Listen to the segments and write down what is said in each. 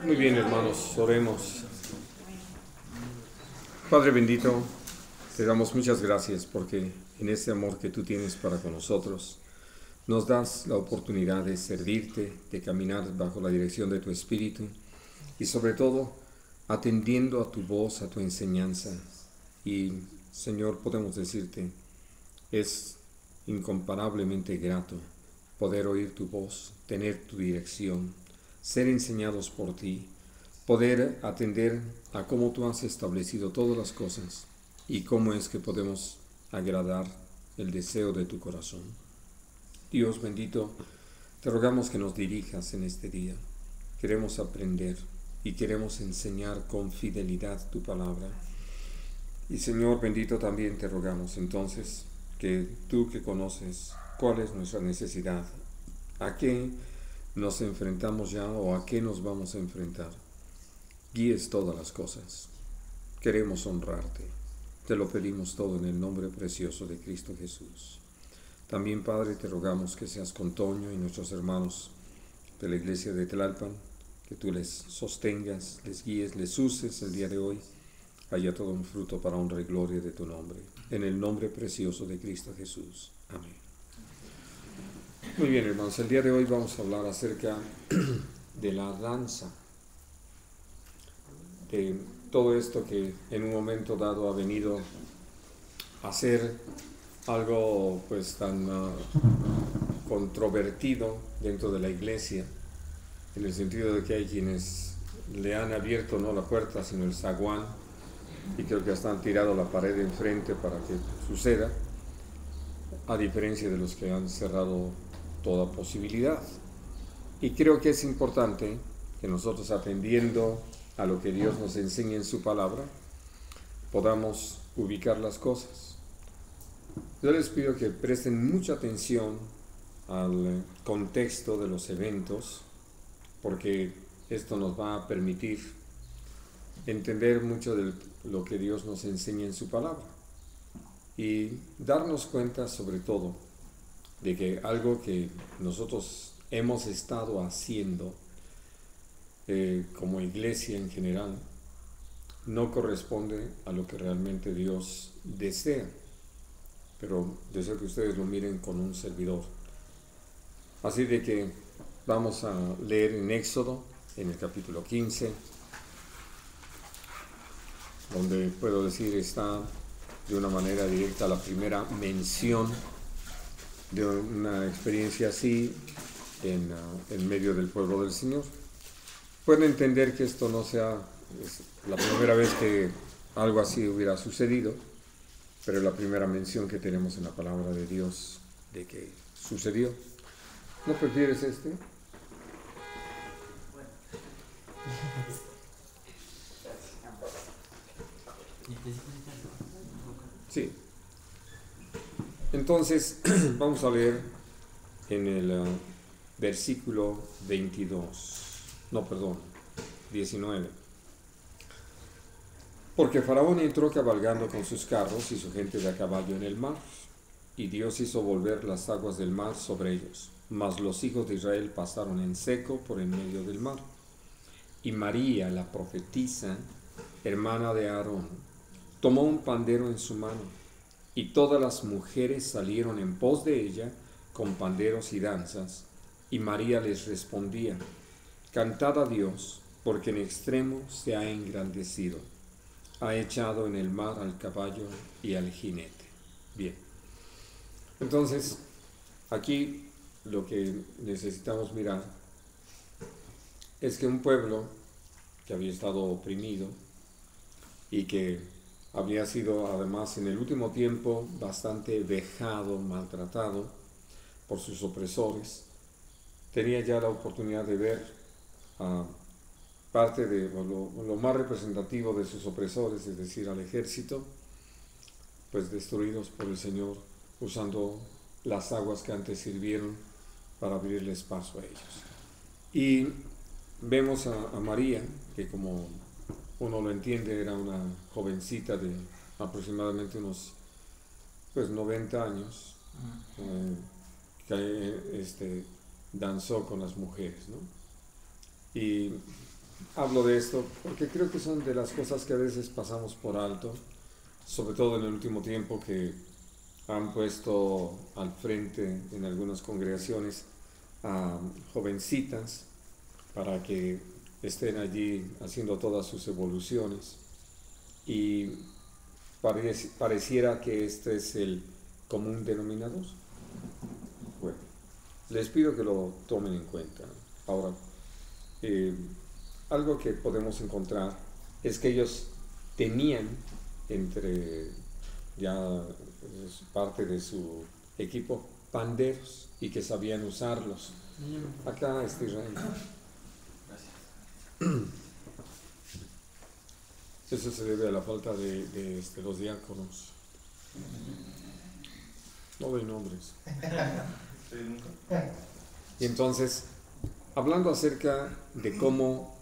Muy bien, hermanos, oremos. Padre bendito, te damos muchas gracias porque en ese amor que tú tienes para con nosotros, nos das la oportunidad de servirte, de caminar bajo la dirección de tu Espíritu y sobre todo atendiendo a tu voz, a tu enseñanza. Y Señor, podemos decirte, es incomparablemente grato poder oír tu voz, tener tu dirección, ser enseñados por ti, poder atender a cómo tú has establecido todas las cosas y cómo es que podemos agradar el deseo de tu corazón. Dios bendito, te rogamos que nos dirijas en este día. Queremos aprender y queremos enseñar con fidelidad tu palabra. Y Señor bendito, también te rogamos entonces que tú que conoces cuál es nuestra necesidad, a qué nos enfrentamos ya o a qué nos vamos a enfrentar, guíes todas las cosas. Queremos honrarte. Te lo pedimos todo en el nombre precioso de Cristo Jesús. También, Padre, te rogamos que seas con Toño y nuestros hermanos de la iglesia de Tlalpan, que tú les sostengas, les guíes, les uses el día de hoy. Haya todo un fruto para honra y gloria de tu nombre. En el nombre precioso de Cristo Jesús. Amén. Muy bien, hermanos, el día de hoy vamos a hablar acerca de la danza, de todo esto que en un momento dado ha venido a ser algo pues tan controvertido dentro de la iglesia, en el sentido de que hay quienes le han abierto no la puerta sino el zaguán, y creo que hasta han tirado la pared enfrente para que suceda, a diferencia de los que han cerrado toda posibilidad. Y creo que es importante que nosotros, atendiendo a lo que Dios nos enseña en su palabra, podamos ubicar las cosas. Yo les pido que presten mucha atención al contexto de los eventos, porque esto nos va a permitir entender mucho de lo que Dios nos enseña en su palabra y darnos cuenta sobre todo de que algo que nosotros hemos estado haciendo como iglesia en general no corresponde a lo que realmente Dios desea, pero deseo que ustedes lo miren con un servidor. Así de que vamos a leer en Éxodo, en el capítulo 15, donde puedo decir está de una manera directa la primera mención de una experiencia así en medio del pueblo del Señor. Pueden entender que esto no sea la primera vez que algo así hubiera sucedido, pero la primera mención que tenemos en la palabra de Dios de que sucedió. ¿No prefieres este? Sí. Entonces, vamos a leer en el versículo 19. Porque Faraón entró cabalgando con sus carros y su gente de a caballo en el mar, y Dios hizo volver las aguas del mar sobre ellos. Mas los hijos de Israel pasaron en seco por en medio del mar. Y María, la profetisa, hermana de Aarón, tomó un pandero en su mano, y todas las mujeres salieron en pos de ella con panderos y danzas, y María les respondía: Cantad a Dios, porque en extremo se ha engrandecido, ha echado en el mar al caballo y al jinete. Bien, entonces aquí lo que necesitamos mirar es que un pueblo que había estado oprimido y que había sido además en el último tiempo bastante vejado, maltratado por sus opresores, tenía ya la oportunidad de ver parte de lo más representativo de sus opresores, es decir, al ejército, pues destruidos por el Señor, usando las aguas que antes sirvieron para abrirles paso a ellos. Y vemos a María, que como uno lo entiende, era una jovencita de aproximadamente unos 90 años, que danzó con las mujeres, ¿no? Y hablo de esto porque creo que son de las cosas que a veces pasamos por alto, sobre todo en el último tiempo que han puesto al frente en algunas congregaciones a jovencitas para que estén allí haciendo todas sus evoluciones y pareciera que este es el común denominador. Bueno, les pido que lo tomen en cuenta. Ahora, algo que podemos encontrar es que ellos tenían entre ya parte de su equipo panderos y que sabían usarlos. Acá está Israel. Eso se debe a la falta de los diáconos. No doy nombres. Y entonces, hablando acerca de cómo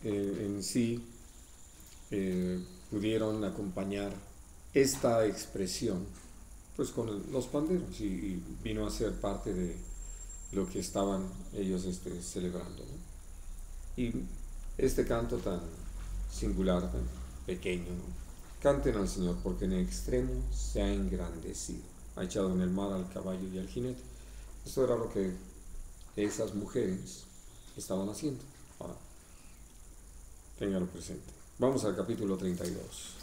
en sí pudieron acompañar esta expresión, pues con los panderos, y vino a ser parte de lo que estaban ellos celebrando, ¿no? Y este canto tan singular, tan pequeño, ¿no? Canten al Señor porque en el extremo se ha engrandecido, ha echado en el mar al caballo y al jinete. Esto era lo que esas mujeres estaban haciendo. Ahora, ténganlo presente. Vamos al capítulo 32.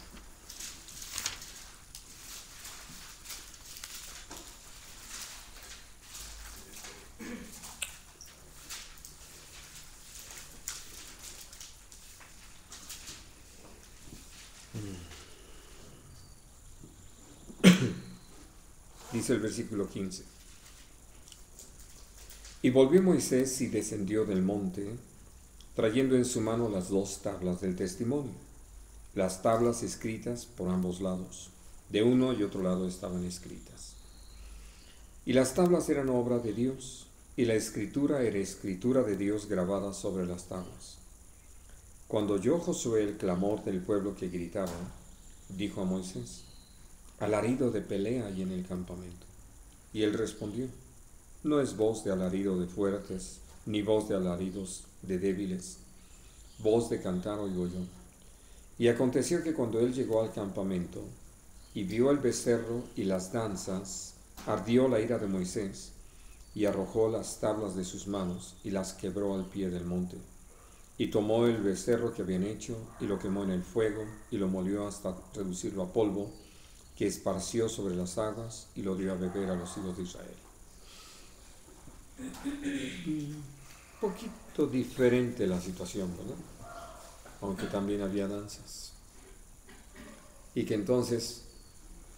Dice el versículo 15. Y volvió Moisés y descendió del monte, trayendo en su mano las 2 tablas del testimonio, las tablas escritas por ambos lados, de uno y otro lado estaban escritas. Y las tablas eran obra de Dios, y la escritura era escritura de Dios grabada sobre las tablas. Cuando oyó Josué el clamor del pueblo que gritaba, dijo a Moisés: alarido de pelea hay en el campamento. Y él respondió: no es voz de alarido de fuertes, ni voz de alaridos de débiles, voz de cantar oigo yo. Y aconteció que cuando él llegó al campamento y vio el becerro y las danzas, ardió la ira de Moisés, y arrojó las tablas de sus manos y las quebró al pie del monte. Y tomó el becerro que habían hecho y lo quemó en el fuego y lo molió hasta reducirlo a polvo, que esparció sobre las aguas y lo dio a beber a los hijos de Israel. Un poquito diferente la situación, ¿verdad? Aunque también había danzas. Y que entonces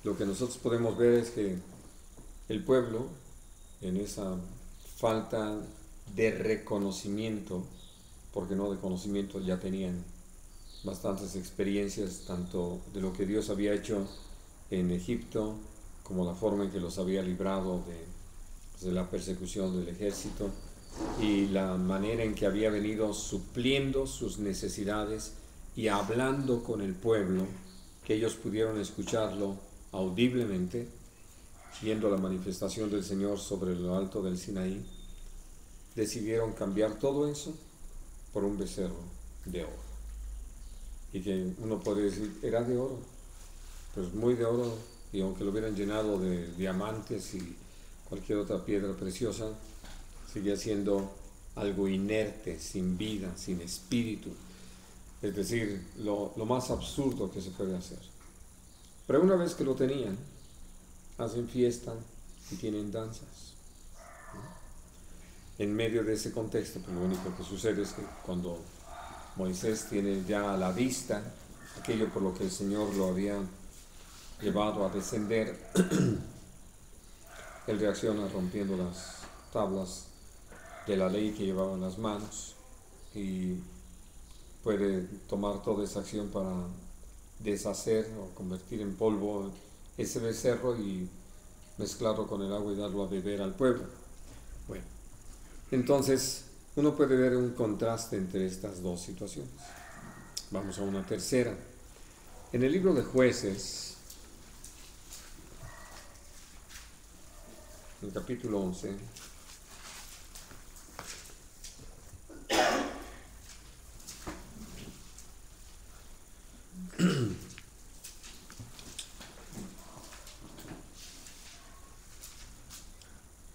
lo que nosotros podemos ver es que el pueblo, en esa falta de reconocimiento, porque no de conocimiento, ya tenían bastantes experiencias tanto de lo que Dios había hecho en Egipto, como la forma en que los había librado de la persecución del ejército, y la manera en que había venido supliendo sus necesidades y hablando con el pueblo, que ellos pudieron escucharlo audiblemente, viendo la manifestación del Señor sobre lo alto del Sinaí. Decidieron cambiar todo eso por un becerro de oro. Y que uno podría decir, era de oro, pues muy de oro, y aunque lo hubieran llenado de diamantes y cualquier otra piedra preciosa, seguía siendo algo inerte, sin vida, sin espíritu. Es decir, lo más absurdo que se puede hacer. Pero una vez que lo tenían, hacen fiesta y tienen danzas. En medio de ese contexto, pues lo único que sucede es que cuando Moisés tiene ya a la vista aquello por lo que el Señor lo había llevado a descender, él reacciona rompiendo las tablas de la ley que llevaba en las manos y puede tomar toda esa acción para deshacer o convertir en polvo ese becerro y mezclarlo con el agua y darlo a beber al pueblo. Bueno, entonces uno puede ver un contraste entre estas dos situaciones. Vamos a una tercera. En el libro de Jueces, en el capítulo 11,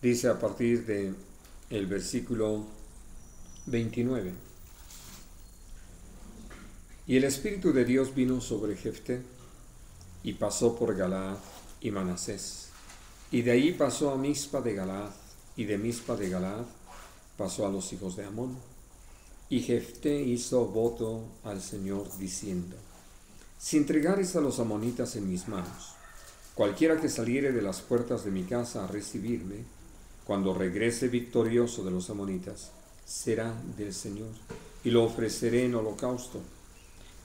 Dice a partir de el versículo 29. Y el Espíritu de Dios vino sobre Jefté, y pasó por Galaad y Manasés, y de ahí pasó a Mizpa de Galaad, y de Mizpa de Galaad pasó a los hijos de Amón. Y Jefté hizo voto al Señor diciendo: si entregares a los amonitas en mis manos, cualquiera que saliere de las puertas de mi casa a recibirme, cuando regrese victorioso de los amonitas, será del Señor, y lo ofreceré en holocausto.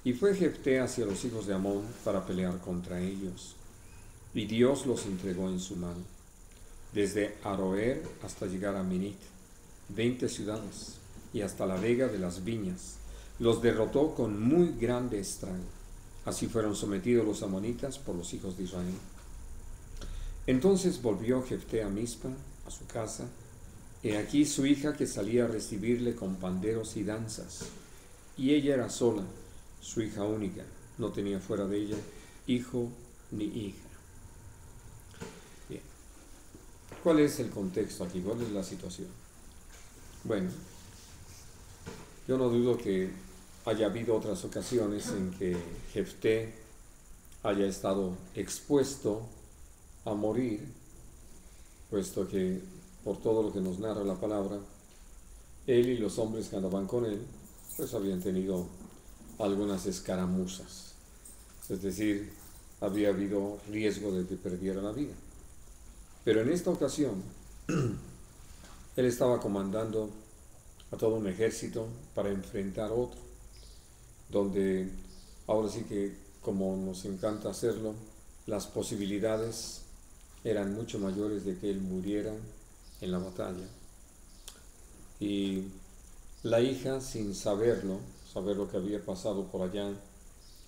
Y fue Jefté hacia los hijos de Amón para pelear contra ellos, y Dios los entregó en su mano, desde Aroer hasta llegar a Minit, 20 ciudades, y hasta la vega de las viñas. Los derrotó con muy grande estrago. Así fueron sometidos los amonitas por los hijos de Israel. Entonces volvió Jefté a Mizpa, a su casa. He aquí su hija que salía a recibirle con panderos y danzas. Y ella era sola, su hija única, no tenía fuera de ella hijo ni hija. Bien. ¿Cuál es el contexto aquí? ¿Cuál es la situación? Bueno, yo no dudo que haya habido otras ocasiones en que Jefté haya estado expuesto a morir, puesto que por todo lo que nos narra la palabra, él y los hombres que andaban con él, pues habían tenido algunas escaramuzas, es decir, había habido riesgo de que perdiera la vida. Pero en esta ocasión, él estaba comandando a todo un ejército para enfrentar otro, donde ahora sí que, como nos encanta hacerlo, las posibilidades eran mucho mayores de que él muriera en la batalla. Y la hija, sin saber lo que había pasado por allá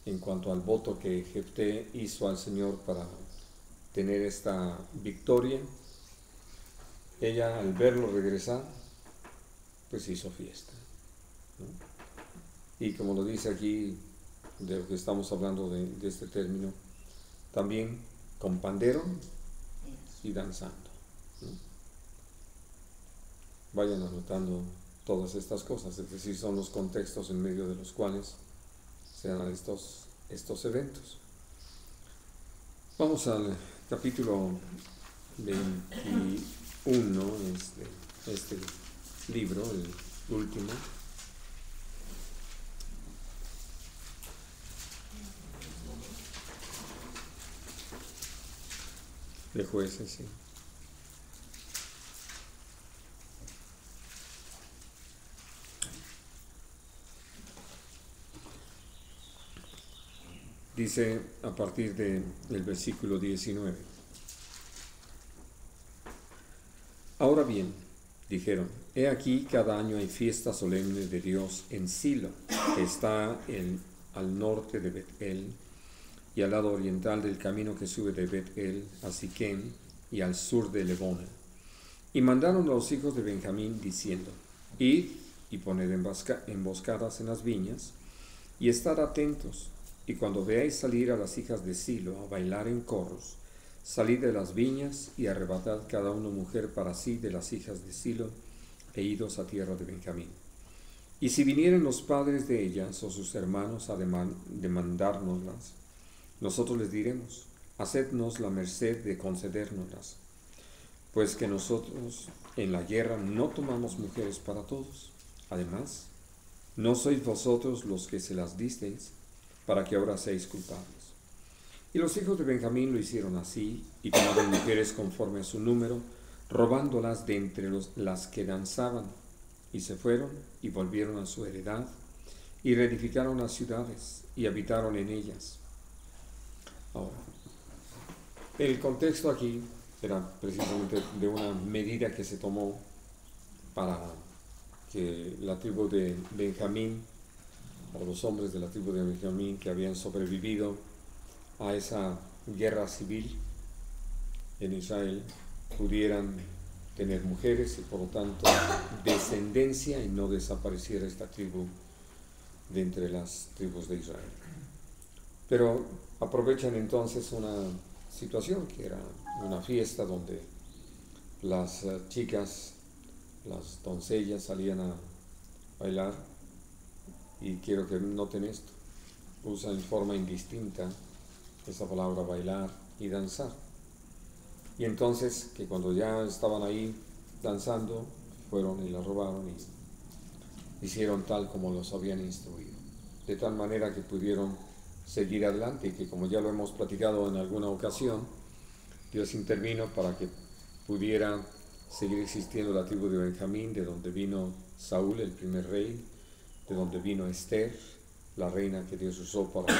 en cuanto al voto que Jefté hizo al Señor para tener esta victoria, ella, al verlo regresar, pues hizo fiesta, ¿no? Y como lo dice aquí, de lo que estamos hablando de este término, también con pandero y danzando, ¿no? Vayan anotando todas estas cosas, es decir, son los contextos en medio de los cuales se dan estos eventos. Vamos al capítulo 21 de este libro, el último. De Jueces, sí. Dice a partir del versículo 19. Ahora bien, dijeron, he aquí cada año hay fiesta solemne de Dios en Silo, que está al norte de Bet-el, y al lado oriental del camino que sube de Bet-el a Siquem, y al sur de Lebona. Y mandaron a los hijos de Benjamín diciendo, id y poned emboscadas en las viñas, y estad atentos, y cuando veáis salir a las hijas de Silo a bailar en corros, salid de las viñas y arrebatad cada uno mujer para sí de las hijas de Silo, e idos a tierra de Benjamín. Y si vinieren los padres de ellas o sus hermanos a demandárnoslas, nosotros les diremos, hacednos la merced de concedérnoslas, pues que nosotros en la guerra no tomamos mujeres para todos. Además, no sois vosotros los que se las disteis, para que ahora seáis culpables. Y los hijos de Benjamín lo hicieron así, y tomaron mujeres conforme a su número, robándolas de entre las que danzaban, y se fueron y volvieron a su heredad, y reedificaron las ciudades, y habitaron en ellas. Ahora, el contexto aquí era precisamente de una medida que se tomó para que la tribu de Benjamín, o los hombres de la tribu de Benjamín que habían sobrevivido a esa guerra civil en Israel, pudieran tener mujeres y por lo tanto descendencia, y no desapareciera esta tribu de entre las tribus de Israel. Pero aprovechan entonces una situación que era una fiesta donde las chicas, las doncellas salían a bailar, y quiero que noten esto, usan en forma indistinta esa palabra bailar y danzar. Y entonces, que cuando ya estaban ahí danzando, fueron y la robaron y hicieron tal como los habían instruido, de tal manera que pudieron seguir adelante, y que, como ya lo hemos platicado en alguna ocasión, Dios intervino para que pudiera seguir existiendo la tribu de Benjamín, de donde vino Saúl, el primer rey, de donde vino Esther, la reina que Dios usó para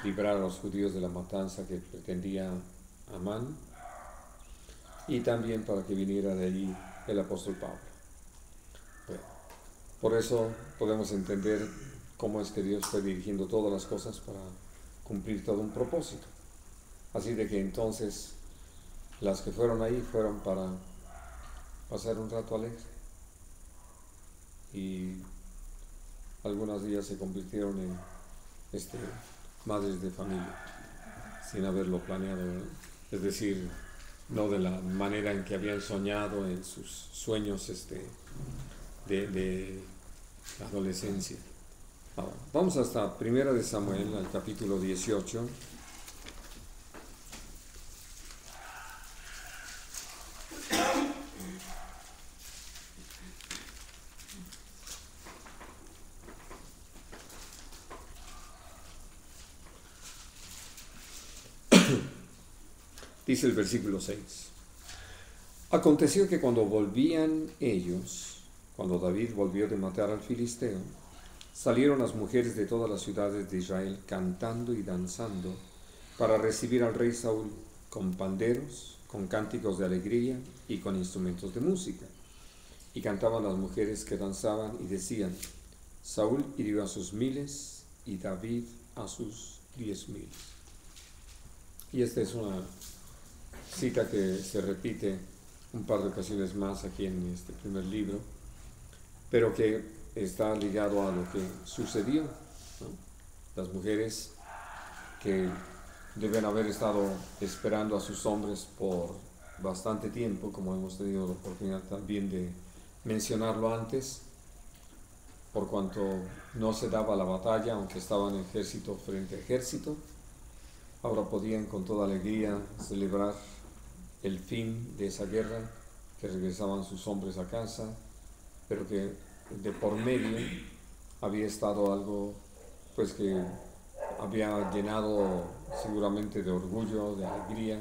librar a los judíos de la matanza que pretendía Amán, y también para que viniera de allí el apóstol Pablo. Bueno, por eso podemos entender cómo es que Dios fue dirigiendo todas las cosas para cumplir todo un propósito. Así de que entonces las que fueron ahí fueron para pasar un rato alegre, y algunas de ellas se convirtieron en madres de familia sin haberlo planeado, ¿verdad? Es decir, no de la manera en que habían soñado en sus sueños de la adolescencia. Ahora, vamos hasta 1 de Samuel, al capítulo 18. Dice el versículo 6. Aconteció que cuando volvían ellos, cuando David volvió de matar al filisteo, salieron las mujeres de todas las ciudades de Israel cantando y danzando para recibir al rey Saúl, con panderos, con cánticos de alegría y con instrumentos de música. Y cantaban las mujeres que danzaban y decían: Saúl hirió a sus 1000 y David a sus 10,000. Y esta es una cita que se repite un par de ocasiones más aquí en este primer libro, pero que está ligado a lo que sucedió, ¿no? Las mujeres que deben haber estado esperando a sus hombres por bastante tiempo, como hemos tenido la oportunidad también de mencionarlo antes, por cuanto no se daba la batalla, aunque estaban ejército frente a ejército, ahora podían con toda alegría celebrar el fin de esa guerra, que regresaban sus hombres a casa, pero que de por medio había estado algo pues que había llenado seguramente de orgullo, de alegría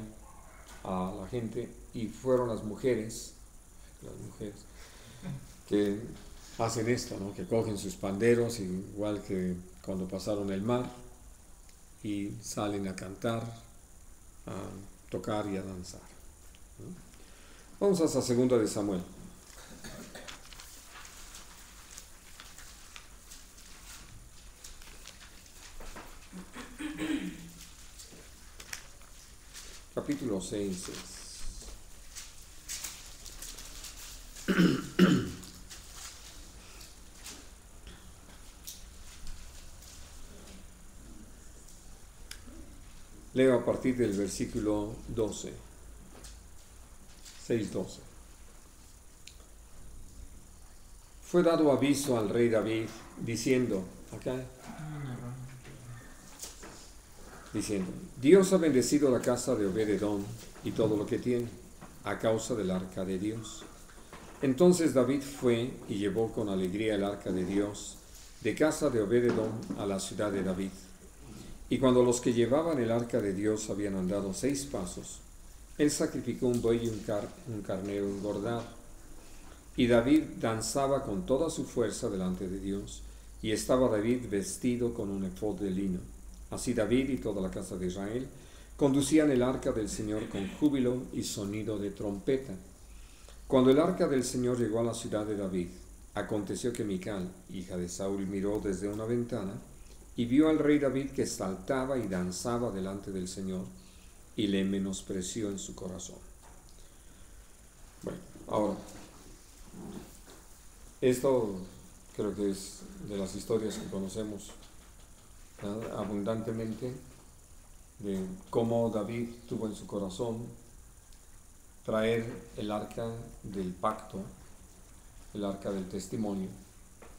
a la gente, y fueron las mujeres que hacen esto, ¿no? Que cogen sus panderos, igual que cuando pasaron el mar, y salen a cantar, a tocar y a danzar, ¿no? Vamos hasta 2 de Samuel. Capítulo 6. Leo a partir del versículo 12. 6:12. Fue dado aviso al rey David diciendo, Dios ha bendecido la casa de Obed-edom y todo lo que tiene, a causa del arca de Dios. Entonces David fue y llevó con alegría el arca de Dios de casa de Obed-edom a la ciudad de David. Y cuando los que llevaban el arca de Dios habían andado 6 pasos, él sacrificó un buey y un carnero engordado. Y David danzaba con toda su fuerza delante de Dios, y estaba David vestido con un efod de lino. Así David y toda la casa de Israel conducían el arca del Señor con júbilo y sonido de trompeta. Cuando el arca del Señor llegó a la ciudad de David, aconteció que Mical, hija de Saúl, miró desde una ventana y vio al rey David que saltaba y danzaba delante del Señor, y le menospreció en su corazón. Bueno, ahora, esto creo que es de las historias que conocemos, ¿verdad?, abundantemente, de cómo David tuvo en su corazón traer el arca del pacto, el arca del testimonio,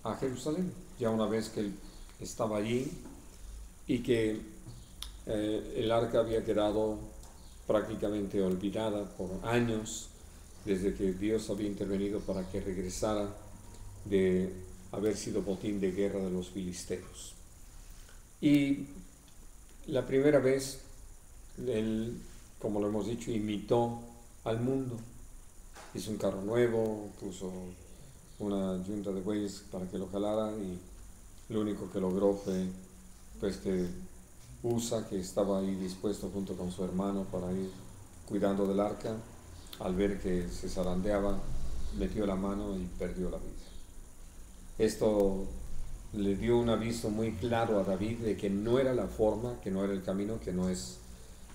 a Jerusalén, ya una vez que él estaba allí y que el arca había quedado prácticamente olvidada por años, desde que Dios había intervenido para que regresara de haber sido botín de guerra de los filisteos. Y la primera vez, él, como lo hemos dicho, imitó al mundo. Hizo un carro nuevo, puso una yunta de bueyes para que lo jalara, y lo único que logró fue pues que Usa, que estaba ahí dispuesto junto con su hermano para ir cuidando del arca, al ver que se zarandeaba, metió la mano y perdió la vida. Esto le dio un aviso muy claro a David de que no era la forma, que no era el camino, que no es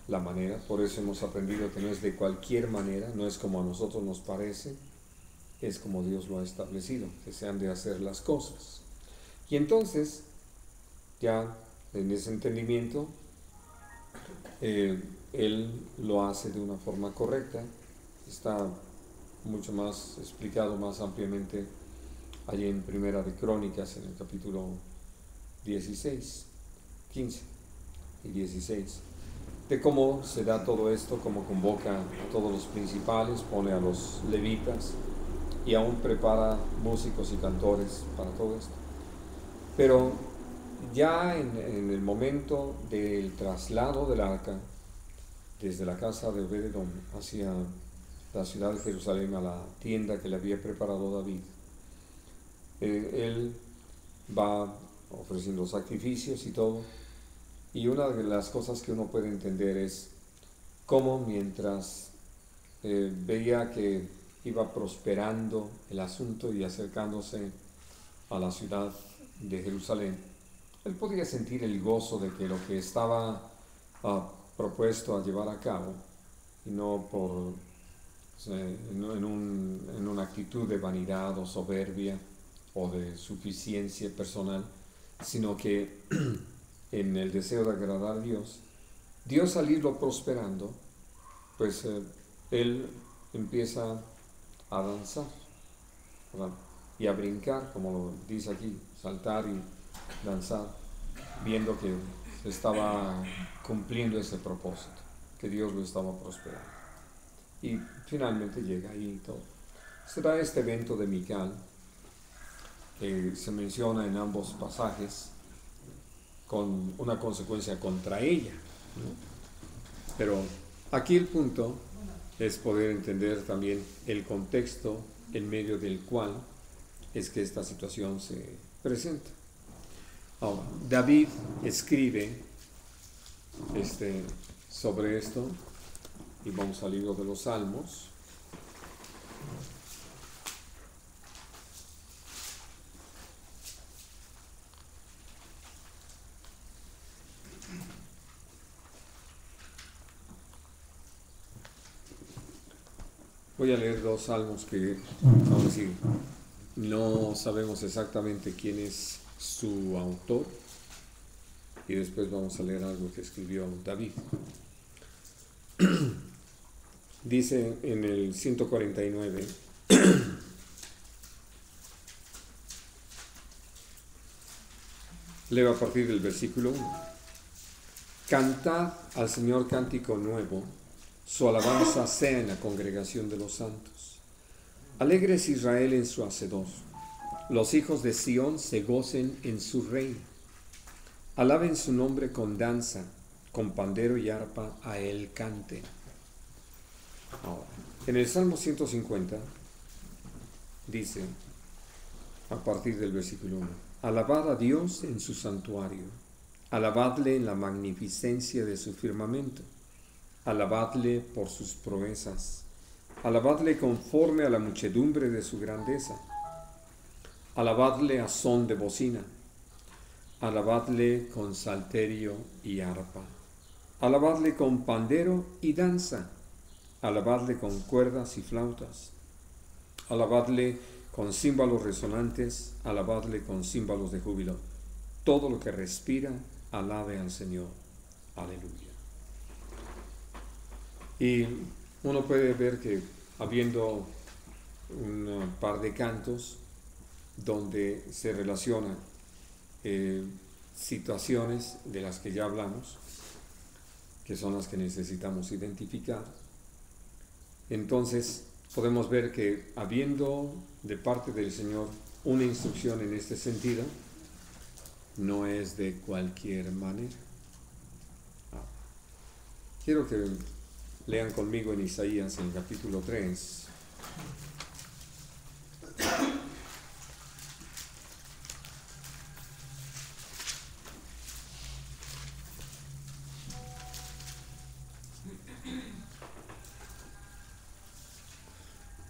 la manera. Por eso hemos aprendido que no es de cualquier manera, no es como a nosotros nos parece, es como Dios lo ha establecido, que se han de hacer las cosas. Y entonces, ya en ese entendimiento, él lo hace de una forma correcta. Está mucho más explicado, más ampliamente, allí en Primera de Crónicas, en el capítulo 16, 15 y 16, de cómo se da todo esto, cómo convoca a todos los principales, pone a los levitas y aún prepara músicos y cantores para todo esto. Pero ya en el momento del traslado del arca desde la casa de Obed-Edom hacia la ciudad de Jerusalén, a la tienda que le había preparado David, él va ofreciendo sacrificios y todo, y una de las cosas que uno puede entender es cómo mientras veía que iba prosperando el asunto y acercándose a la ciudad de Jerusalén, él podía sentir el gozo de que lo que estaba propuesto a llevar a cabo, y no por en una actitud de vanidad o soberbia o de suficiencia personal, sino que en el deseo de agradar a Dios, Dios al irlo prosperando, pues él empieza a danzar, ¿verdad? Y a brincar, como lo dice aquí, saltar y danzar, viendo que estaba cumpliendo ese propósito, que Dios lo estaba prosperando. Y finalmente llega ahí y todo. Será este evento de Mical, que se menciona en ambos pasajes, con una consecuencia contra ella, ¿no? Pero aquí el punto es poder entender también el contexto en medio del cual es que esta situación se presenta. Ahora, David escribe sobre esto, y vamos al libro de los Salmos. Voy a leer dos salmos que, vamos a decir, no sabemos exactamente quién es su autor, y después vamos a leer algo que escribió David. Dice en el 149, leo a partir del versículo 1. Cantad al Señor cántico nuevo, su alabanza sea en la congregación de los santos. Alegres Israel en su hacedor, los hijos de Sión se gocen en su rey. Alaben su nombre con danza, con pandero y arpa a él canten. Ahora, en el Salmo 150 dice, a partir del versículo 1, alabad a Dios en su santuario, alabadle en la magnificencia de su firmamento, alabadle por sus proezas, alabadle conforme a la muchedumbre de su grandeza, alabadle a son de bocina, alabadle con salterio y arpa, alabadle con pandero y danza, alabadle con cuerdas y flautas, alabadle con címbalos resonantes, alabadle con címbalos de júbilo. Todo lo que respira, alabe al Señor. Aleluya. Y uno puede ver que habiendo un par de cantos donde se relacionan situaciones de las que ya hablamos, que son las que necesitamos identificar, entonces podemos ver que habiendo de parte del Señor una instrucción en este sentido, no es de cualquier manera. Quiero que lean conmigo en Isaías, en el capítulo 3.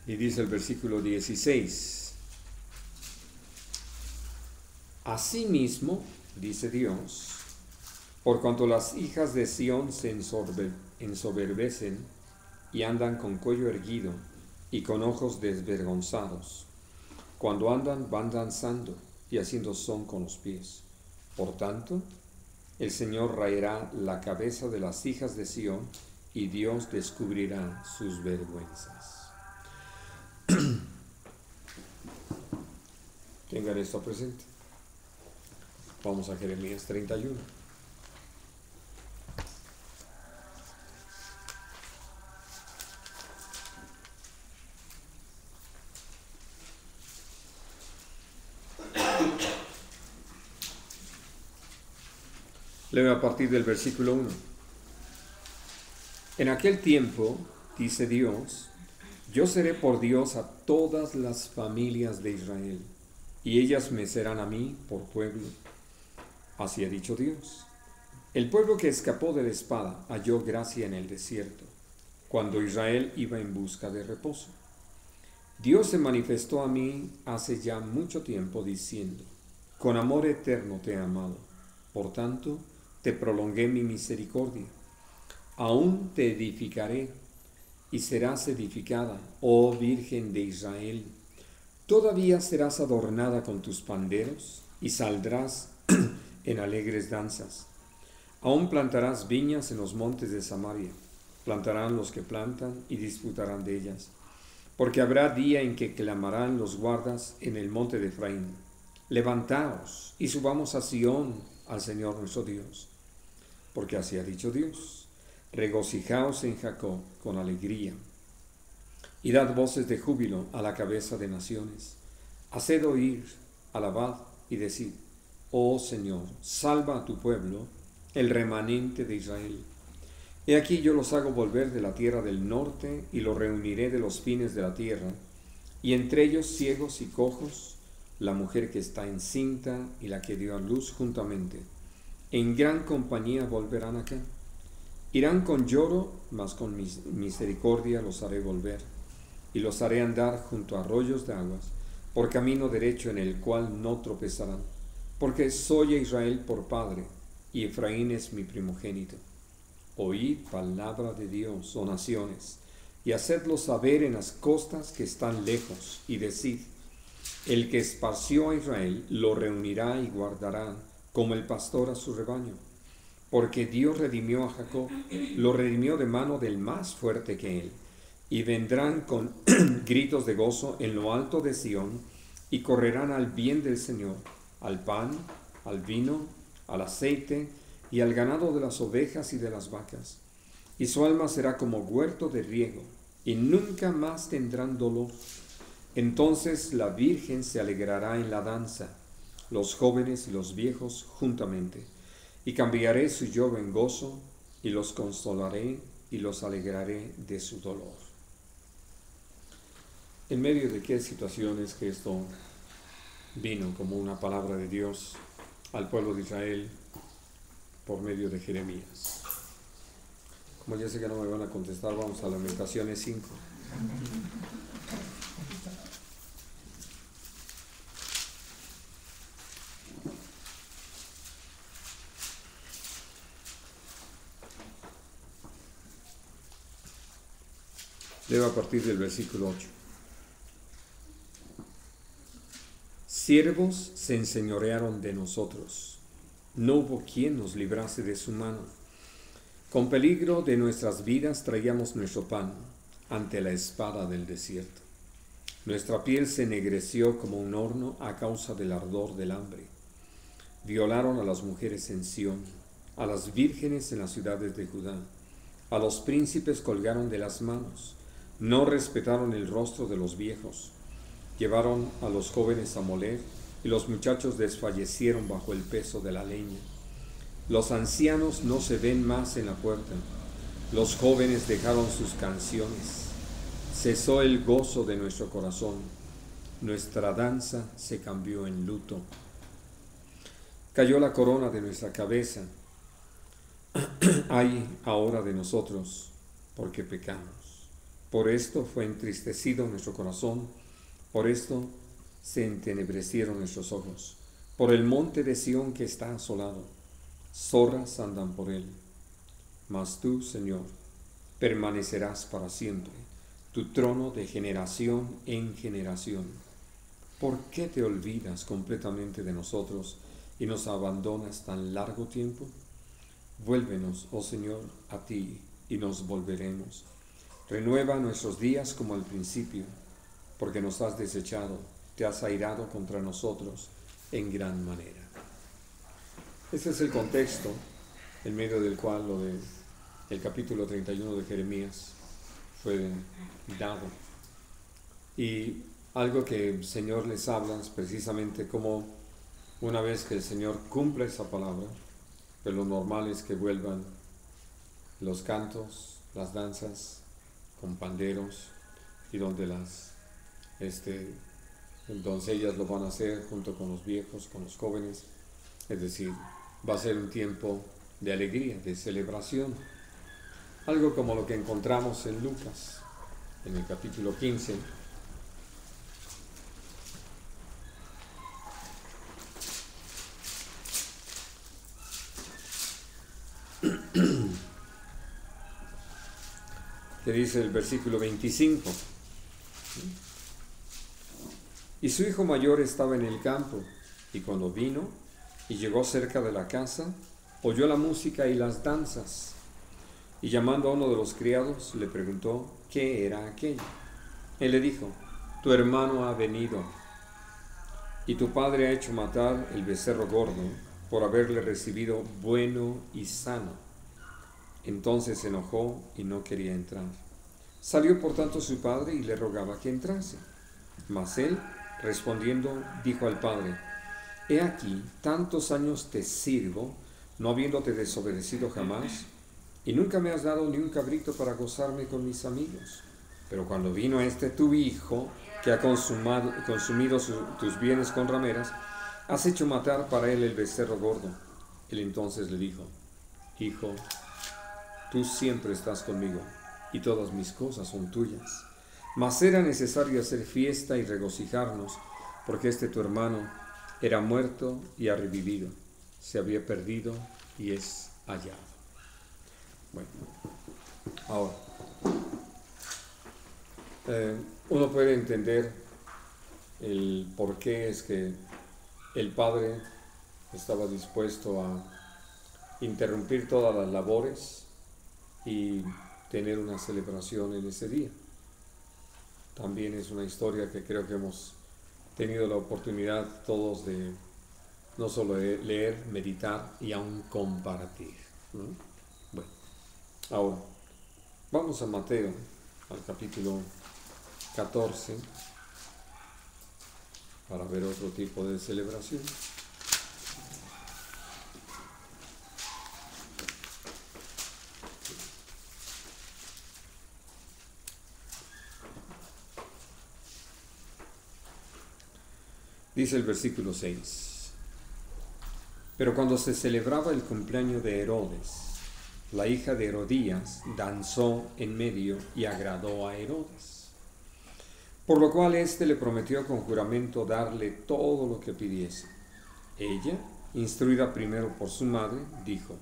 Y dice el versículo 16: Asimismo, dice Dios, por cuanto las hijas de Sión se ensoberbecen y andan con cuello erguido y con ojos desvergonzados, cuando andan van danzando y haciendo son con los pies. Por tanto, el Señor raerá la cabeza de las hijas de Sión y Dios descubrirá sus vergüenzas. Tengan esto presente. Vamos a Jeremías 31. Leo a partir del versículo 1. En aquel tiempo, dice Dios, yo seré por Dios a todas las familias de Israel, y ellas me serán a mí por pueblo. Así ha dicho Dios. El pueblo que escapó de la espada halló gracia en el desierto, cuando Israel iba en busca de reposo. Dios se manifestó a mí hace ya mucho tiempo diciendo, con amor eterno te he amado, por tanto te prolongué mi misericordia. Aún te edificaré, y serás edificada, oh Virgen de Israel. Todavía serás adornada con tus panderos, y saldrás en alegres danzas. Aún plantarás viñas en los montes de Samaria. Plantarán los que plantan y disfrutarán de ellas. Porque habrá día en que clamarán los guardas en el monte de Efraín. Levantaos y subamos a Sión, al Señor nuestro Dios. Porque así ha dicho Dios. Regocijaos en Jacob con alegría, y dad voces de júbilo a la cabeza de naciones. Haced oír, alabad y decid, oh Señor, salva a tu pueblo, el remanente de Israel. He aquí yo los hago volver de la tierra del norte, y los reuniré de los fines de la tierra, y entre ellos ciegos y cojos, la mujer que está encinta y la que dio a luz juntamente. En gran compañía volverán acá. Irán con lloro, mas con misericordia los haré volver, y los haré andar junto a arroyos de aguas, por camino derecho en el cual no tropezarán, porque soy a Israel por padre, y Efraín es mi primogénito. Oíd palabra de Dios, oh naciones, y hacedlo saber en las costas que están lejos, y decid, el que esparció a Israel lo reunirá y guardará, como el pastor a su rebaño. Porque Dios redimió a Jacob, lo redimió de mano del más fuerte que él. Y vendrán con gritos de gozo en lo alto de Sión, y correrán al bien del Señor, al pan, al vino, al aceite, y al ganado de las ovejas y de las vacas. Y su alma será como huerto de riego, y nunca más tendrán dolor. Entonces la Virgen se alegrará en la danza, los jóvenes y los viejos juntamente. Y cambiaré su lloro en gozo, y los consolaré, y los alegraré de su dolor. ¿En medio de qué situaciones que esto vino como una palabra de Dios al pueblo de Israel por medio de Jeremías? Como ya sé que no me van a contestar, vamos a Lamentaciones 5. Leo a partir del versículo 8. Siervos se enseñorearon de nosotros, no hubo quien nos librase de su mano. Con peligro de nuestras vidas traíamos nuestro pan, ante la espada del desierto. Nuestra piel se ennegreció como un horno a causa del ardor del hambre. Violaron a las mujeres en Sión, a las vírgenes en las ciudades de Judá. A los príncipes colgaron de las manos, no respetaron el rostro de los viejos. Llevaron a los jóvenes a moler, y los muchachos desfallecieron bajo el peso de la leña. Los ancianos no se ven más en la puerta, los jóvenes dejaron sus canciones. Cesó el gozo de nuestro corazón, nuestra danza se cambió en luto. Cayó la corona de nuestra cabeza. Ay ahora de nosotros, porque pecamos. Por esto fue entristecido nuestro corazón, por esto se entenebrecieron nuestros ojos. Por el monte de Sión que está asolado, zorras andan por él. Mas tú, Señor, permanecerás para siempre, tu trono de generación en generación. ¿Por qué te olvidas completamente de nosotros y nos abandonas tan largo tiempo? Vuélvenos, oh Señor, a ti, y nos volveremos. Renueva nuestros días como al principio, porque nos has desechado, te has airado contra nosotros en gran manera. Este es el contexto en medio del cual el capítulo 31 de Jeremías fue dado. Y algo que el Señor les habla es precisamente como una vez que el Señor cumple esa palabra, pues lo normal es que vuelvan los cantos, las danzas con panderos, y donde las doncellas lo van a hacer junto con los viejos, con los jóvenes. Es decir, va a ser un tiempo de alegría, de celebración. Algo como lo que encontramos en Lucas, en el capítulo 15. Que dice el versículo 25. Y su hijo mayor estaba en el campo, y cuando vino y llegó cerca de la casa, oyó la música y las danzas. Y llamando a uno de los criados, le preguntó qué era aquello. Él le dijo: tu hermano ha venido, y tu padre ha hecho matar el becerro gordo por haberle recibido bueno y sano. Entonces se enojó y no quería entrar. Salió por tanto su padre y le rogaba que entrase. Mas él, respondiendo, dijo al padre: he aquí, tantos años te sirvo, no habiéndote desobedecido jamás, y nunca me has dado ni un cabrito para gozarme con mis amigos. Pero cuando vino tu hijo, que ha consumido tus bienes con rameras, has hecho matar para él el becerro gordo. Él entonces le dijo: hijo, tú siempre estás conmigo, y todas mis cosas son tuyas. Mas era necesario hacer fiesta y regocijarnos, porque tu hermano era muerto y ha revivido, se había perdido y es hallado. Bueno, ahora, uno puede entender el por qué es que el padre estaba dispuesto a interrumpir todas las labores y tener una celebración en ese día. También es una historia que creo que hemos tenido la oportunidad todos de no solo de leer, meditar y aún compartir, ¿no? Bueno, ahora vamos a Mateo, al capítulo 14, para ver otro tipo de celebración. Dice el versículo 6. Pero cuando se celebraba el cumpleaños de Herodes, la hija de Herodías danzó en medio y agradó a Herodes, por lo cual éste le prometió con juramento darle todo lo que pidiese. Ella, instruida primero por su madre, dijo: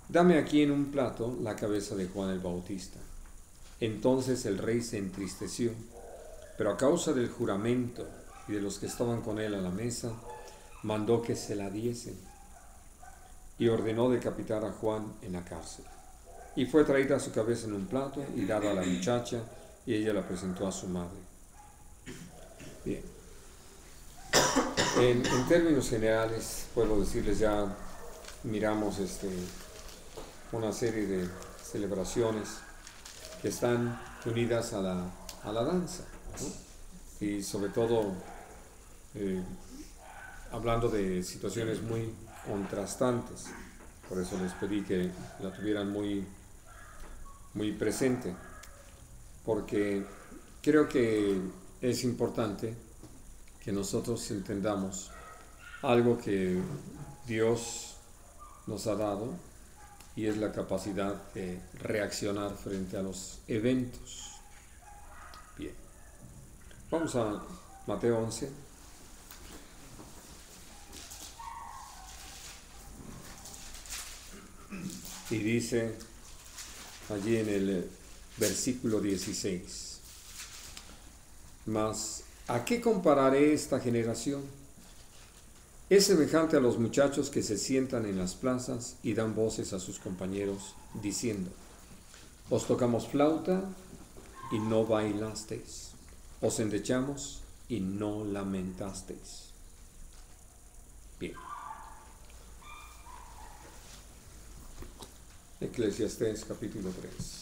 dame aquí en un plato la cabeza de Juan el Bautista. Entonces el rey se entristeció, pero a causa del juramento y de los que estaban con él a la mesa, mandó que se la diesen, y ordenó decapitar a Juan en la cárcel. Y fue traída su cabeza en un plato y dada a la muchacha, y ella la presentó a su madre. Bien. En términos generales, puedo decirles, ya miramos una serie de celebraciones que están unidas a la danza, ¿no? Y sobre todo hablando de situaciones muy contrastantes. Por eso les pedí que la tuvieran muy, muy presente, porque creo que es importante que nosotros entendamos algo que Dios nos ha dado, y es la capacidad de reaccionar frente a los eventos. Bien, vamos a Mateo 11. Y dice allí en el versículo 16: Mas, ¿a qué compararé esta generación? Es semejante a los muchachos que se sientan en las plazas y dan voces a sus compañeros, diciendo: Os tocamos flauta y no bailasteis, os endechamos y no lamentasteis. Bien. Eclesiastés capítulo 3.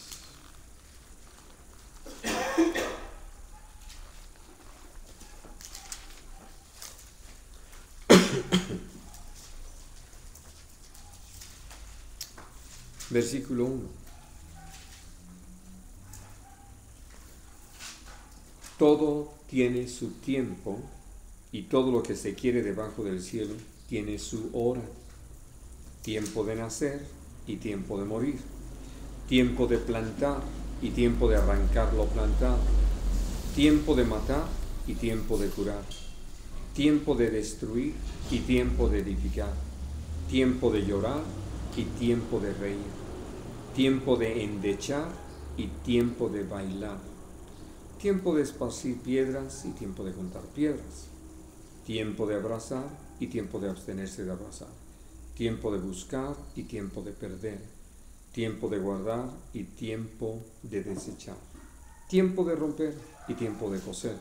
Versículo 1. Todo tiene su tiempo, y todo lo que se quiere debajo del cielo tiene su hora. Tiempo de nacer y tiempo de morir. Tiempo de plantar y tiempo de arrancar lo plantado. Tiempo de matar y tiempo de curar. Tiempo de destruir y tiempo de edificar. Tiempo de llorar y tiempo de reír. Tiempo de endechar y tiempo de bailar. Tiempo de esparcir piedras y tiempo de juntar piedras. Tiempo de abrazar y tiempo de abstenerse de abrazar. Tiempo de buscar y tiempo de perder. Tiempo de guardar y tiempo de desechar. Tiempo de romper y tiempo de coser.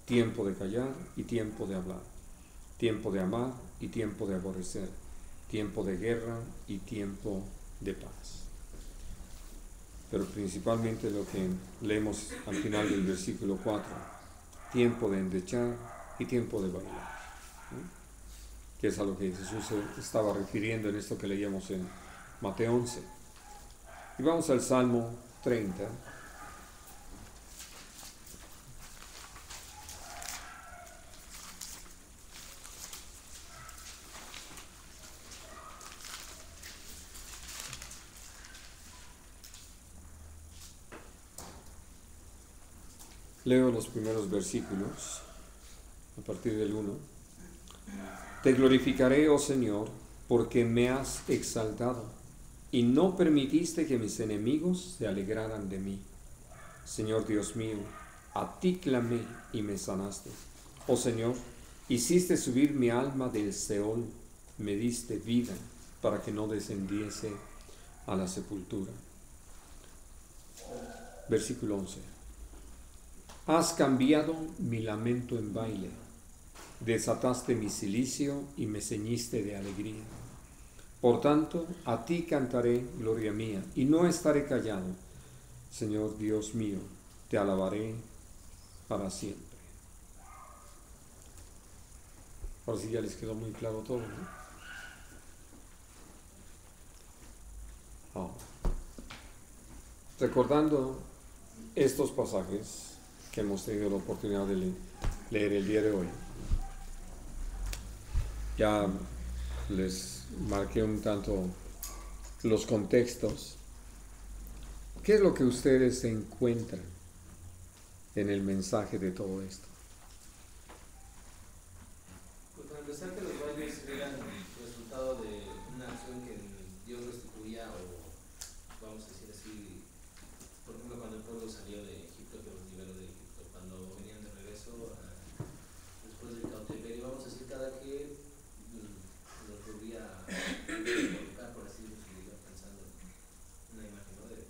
Tiempo de callar y tiempo de hablar. Tiempo de amar y tiempo de aborrecer. Tiempo de guerra y tiempo de paz. Pero principalmente lo que leemos al final del versículo 4, tiempo de endechar y tiempo de bailar, ¿no? Que es a lo que Jesús se estaba refiriendo en esto que leíamos en Mateo 11. Y vamos al Salmo 30. Leo los primeros versículos a partir del 1. Te glorificaré, oh Señor, porque me has exaltado y no permitiste que mis enemigos se alegraran de mí. Señor Dios mío, a ti clamé y me sanaste. Oh Señor, hiciste subir mi alma del Seol, me diste vida para que no descendiese a la sepultura. Versículo 11. Has cambiado mi lamento en baile, desataste mi cilicio y me ceñiste de alegría. Por tanto, a ti cantaré, gloria mía, y no estaré callado. Señor Dios mío, te alabaré para siempre. Ahora sí ya les quedó muy claro todo, ¿no? Ahora, recordando estos pasajes que hemos tenido la oportunidad de leer el día de hoy, ya les marqué un tanto los contextos. ¿Qué es lo que ustedes encuentran en el mensaje de todo esto? Pues para empezar, que los bailes eran resultado de una acción que Dios restituía, o vamos a decir así, por ejemplo, cuando el pueblo salió de Egipto, que los liberó de Egipto, cuando venían de regreso después del cautiverio, vamos a decir, cada que los volvía a colocar, por así decirlo, pensando en una imagen, ¿no? de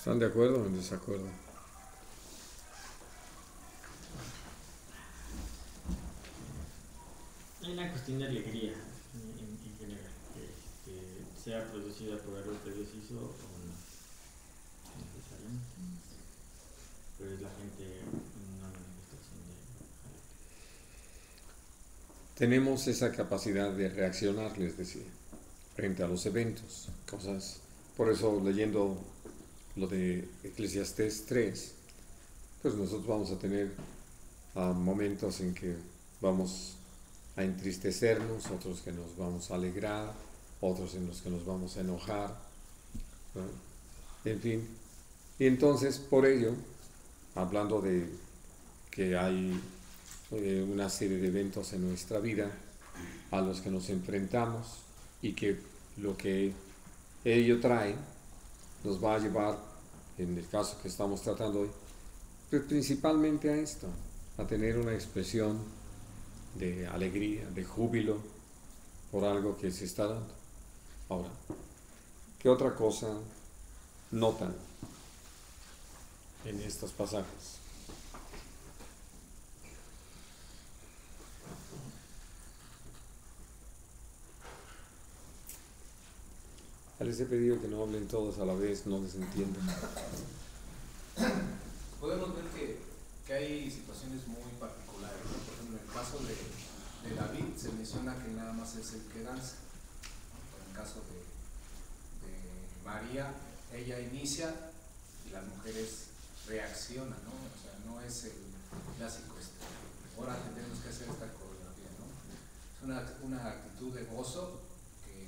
¿Están de acuerdo o en desacuerdo? Hay una cuestión de alegría en general, que sea producida por algo que Dios hizo o no, necesariamente. Pero es la gente una manifestación de alegría. Tenemos esa capacidad de reaccionar, les decía, frente a los eventos, cosas. Por eso, leyendo lo de Eclesiastés 3, pues nosotros vamos a tener momentos en que vamos a entristecernos, otros que nos vamos a alegrar, otros en los que nos vamos a enojar, ¿no? En fin. Y entonces, por ello, hablando de que hay una serie de eventos en nuestra vida a los que nos enfrentamos y que lo que ello trae nos va a llevar, en el caso que estamos tratando hoy, pues principalmente a esto, a tener una expresión de alegría, de júbilo por algo que se está dando. Ahora, ¿qué otra cosa notan en estos pasajes? Ya les he pedido que no hablen todos a la vez, no les entiendo. Podemos ver que hay situaciones muy particulares, ¿no? Por ejemplo, en el caso de David se menciona que nada más es el que danza. En el caso de María, ella inicia y las mujeres reaccionan, ¿no? O sea, no es el clásico ahora tenemos que hacer esta coreografía, ¿no? Es una actitud de gozo que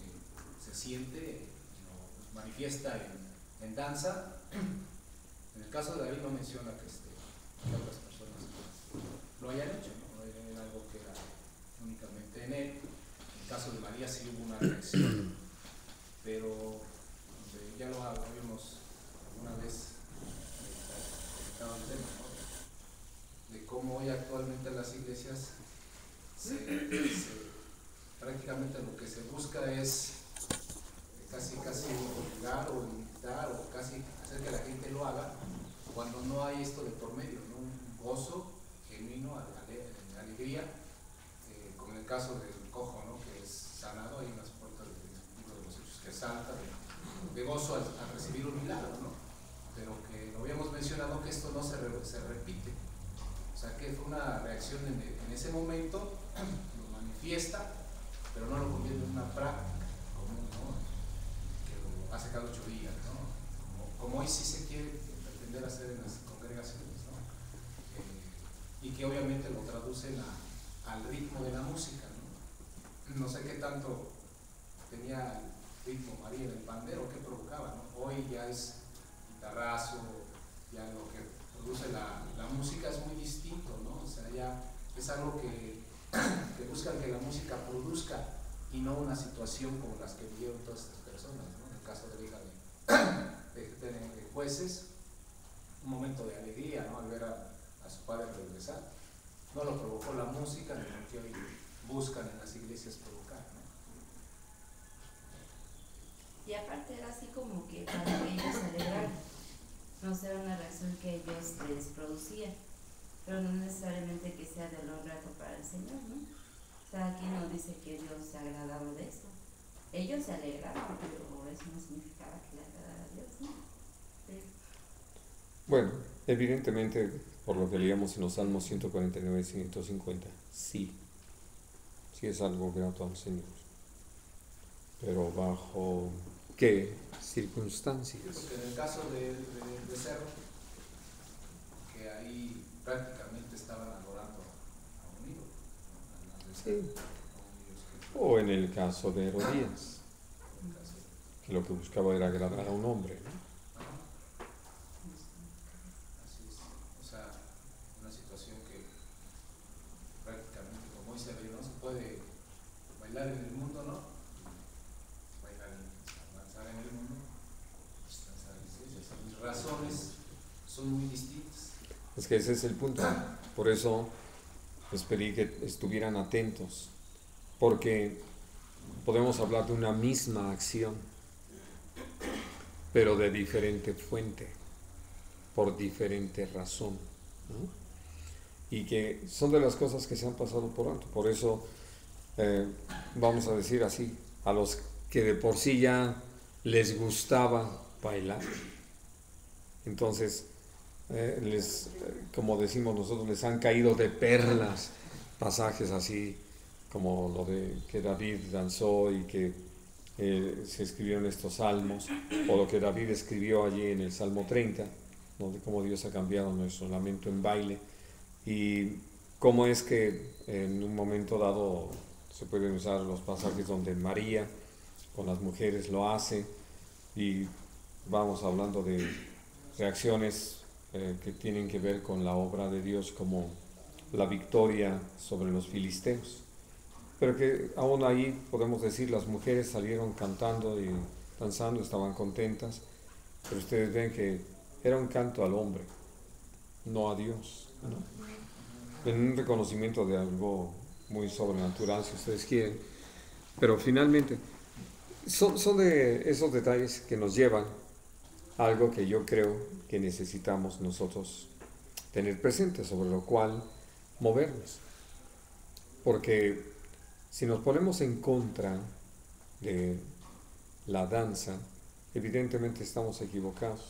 se siente, ¿no? Manifiesta en danza. En el caso de David no menciona que otras personas lo hayan hecho, ¿no? Era algo que era únicamente en él. En el caso de María sí hubo una reacción, pero ya lo habíamos una vez comentado el tema, ¿no? De cómo hoy actualmente en las iglesias prácticamente lo que se busca es casi obligar o invitar o casi hacer que la gente lo haga cuando no hay esto de por medio, ¿no? Un gozo genuino, alegría, como en el caso del cojo, ¿no? Que es sanado, hay unas puertas del libro de los Hechos que salta de gozo al recibir un milagro, ¿no? Pero que lo habíamos mencionado que esto no se repite, o sea que fue una reacción en ese momento, lo manifiesta, pero no lo convierte en una práctica común, ¿no? Que lo hace cada 8 días, ¿no? Como hoy sí se quiere pretender hacer en las congregaciones, ¿no? Y que obviamente lo traducen al ritmo de la música, ¿no? No sé qué tanto tenía el ritmo María en el pandero, qué provocaba, ¿no? Hoy ya es guitarrazo, ya lo que produce la música es muy distinto, ¿no? O sea, ya es algo que buscan que la música produzca y no una situación como las que vivieron todas estas personas, ¿no? En el caso de la hija de jueces, un momento de alegría, ¿no? Al ver a su padre regresar. No lo provocó la música, ni lo que hoy buscan en las iglesias provocar, ¿no? Y aparte era así como que para que ellos se alegraran, no sea una reacción que ellos les producían, pero no necesariamente que sea de lo grato para el Señor, ¿no? O sea, aquí no dice que Dios se agradaba de eso. Ellos se alegraban, pero eso no significaba que le agradara a Dios, ¿no? Sí. Bueno, evidentemente, por lo que leíamos en los Salmos 149 y 150, sí es algo grato al Señor. Pero ¿bajo qué circunstancias? Porque en el caso de Cerro, que ahí prácticamente estaban adorando a un ídolo, ¿no? Sí. O en el caso de Herodías, que lo que buscaba era agradar a un hombre, ¿no? Así es. O sea, una situación que prácticamente, como dice Abel, no se puede bailar en el mundo, ¿no? Avanzar en el mundo, descansar en las iglesias. Mis razones son muy distintas. Es que ese es el punto. Por eso les pedí que estuvieran atentos, porque podemos hablar de una misma acción, pero de diferente fuente. por diferente razón, ¿no? Y que son de las cosas que se han pasado por alto. Por eso, vamos a decir así, a los que de por sí ya les gustaba bailar, entonces como decimos nosotros, les han caído de perlas pasajes así como lo de que David danzó y que se escribieron estos salmos, o lo que David escribió allí en el Salmo 30, donde cómo Dios ha cambiado nuestro lamento en baile, y cómo es que en un momento dado se pueden usar los pasajes donde María con las mujeres lo hace, y vamos hablando de reacciones que tienen que ver con la obra de Dios, como la victoria sobre los filisteos. Pero que aún ahí podemos decir, las mujeres salieron cantando y danzando, estaban contentas, pero ustedes ven que era un canto al hombre, no a Dios, ¿no? En un reconocimiento de algo muy sobrenatural, si ustedes quieren. Pero finalmente son de esos detalles que nos llevan a algo que yo creo que necesitamos nosotros tener presente, sobre lo cual movernos. Porque si nos ponemos en contra de la danza, evidentemente estamos equivocados.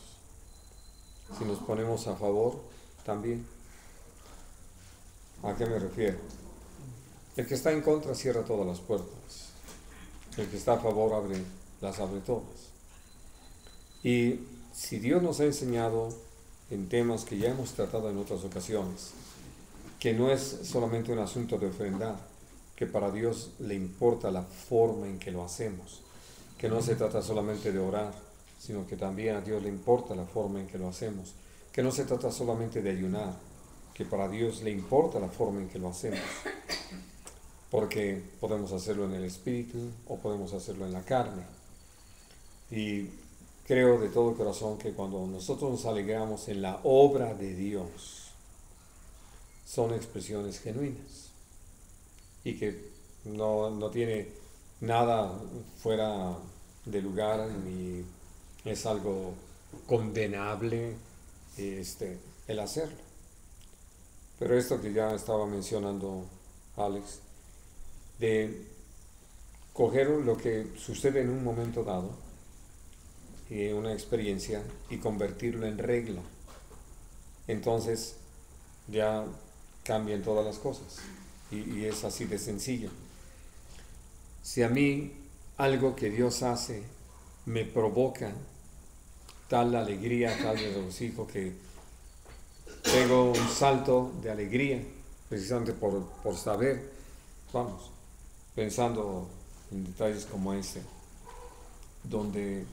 Si nos ponemos a favor, también. ¿A qué me refiero? El que está en contra cierra todas las puertas. El que está a favor las abre todas. Y si Dios nos ha enseñado en temas que ya hemos tratado en otras ocasiones, que no es solamente un asunto de ofrendar, que para Dios le importa la forma en que lo hacemos, que no se trata solamente de orar, sino que también a Dios le importa la forma en que lo hacemos, que no se trata solamente de ayunar, que para Dios le importa la forma en que lo hacemos, porque podemos hacerlo en el espíritu o podemos hacerlo en la carne. Y creo de todo corazón que cuando nosotros nos alegramos en la obra de Dios, son expresiones genuinas y que no tiene nada fuera de lugar ni es algo condenable el hacerlo. Pero esto que ya estaba mencionando Alex, de coger lo que sucede en un momento dado, una experiencia, y convertirlo en regla, entonces ya cambian todas las cosas, y es así de sencillo. Si a mí algo que Dios hace me provoca tal alegría, tal regocijo, que tengo un salto de alegría, precisamente por saber, vamos, pensando en detalles como este, donde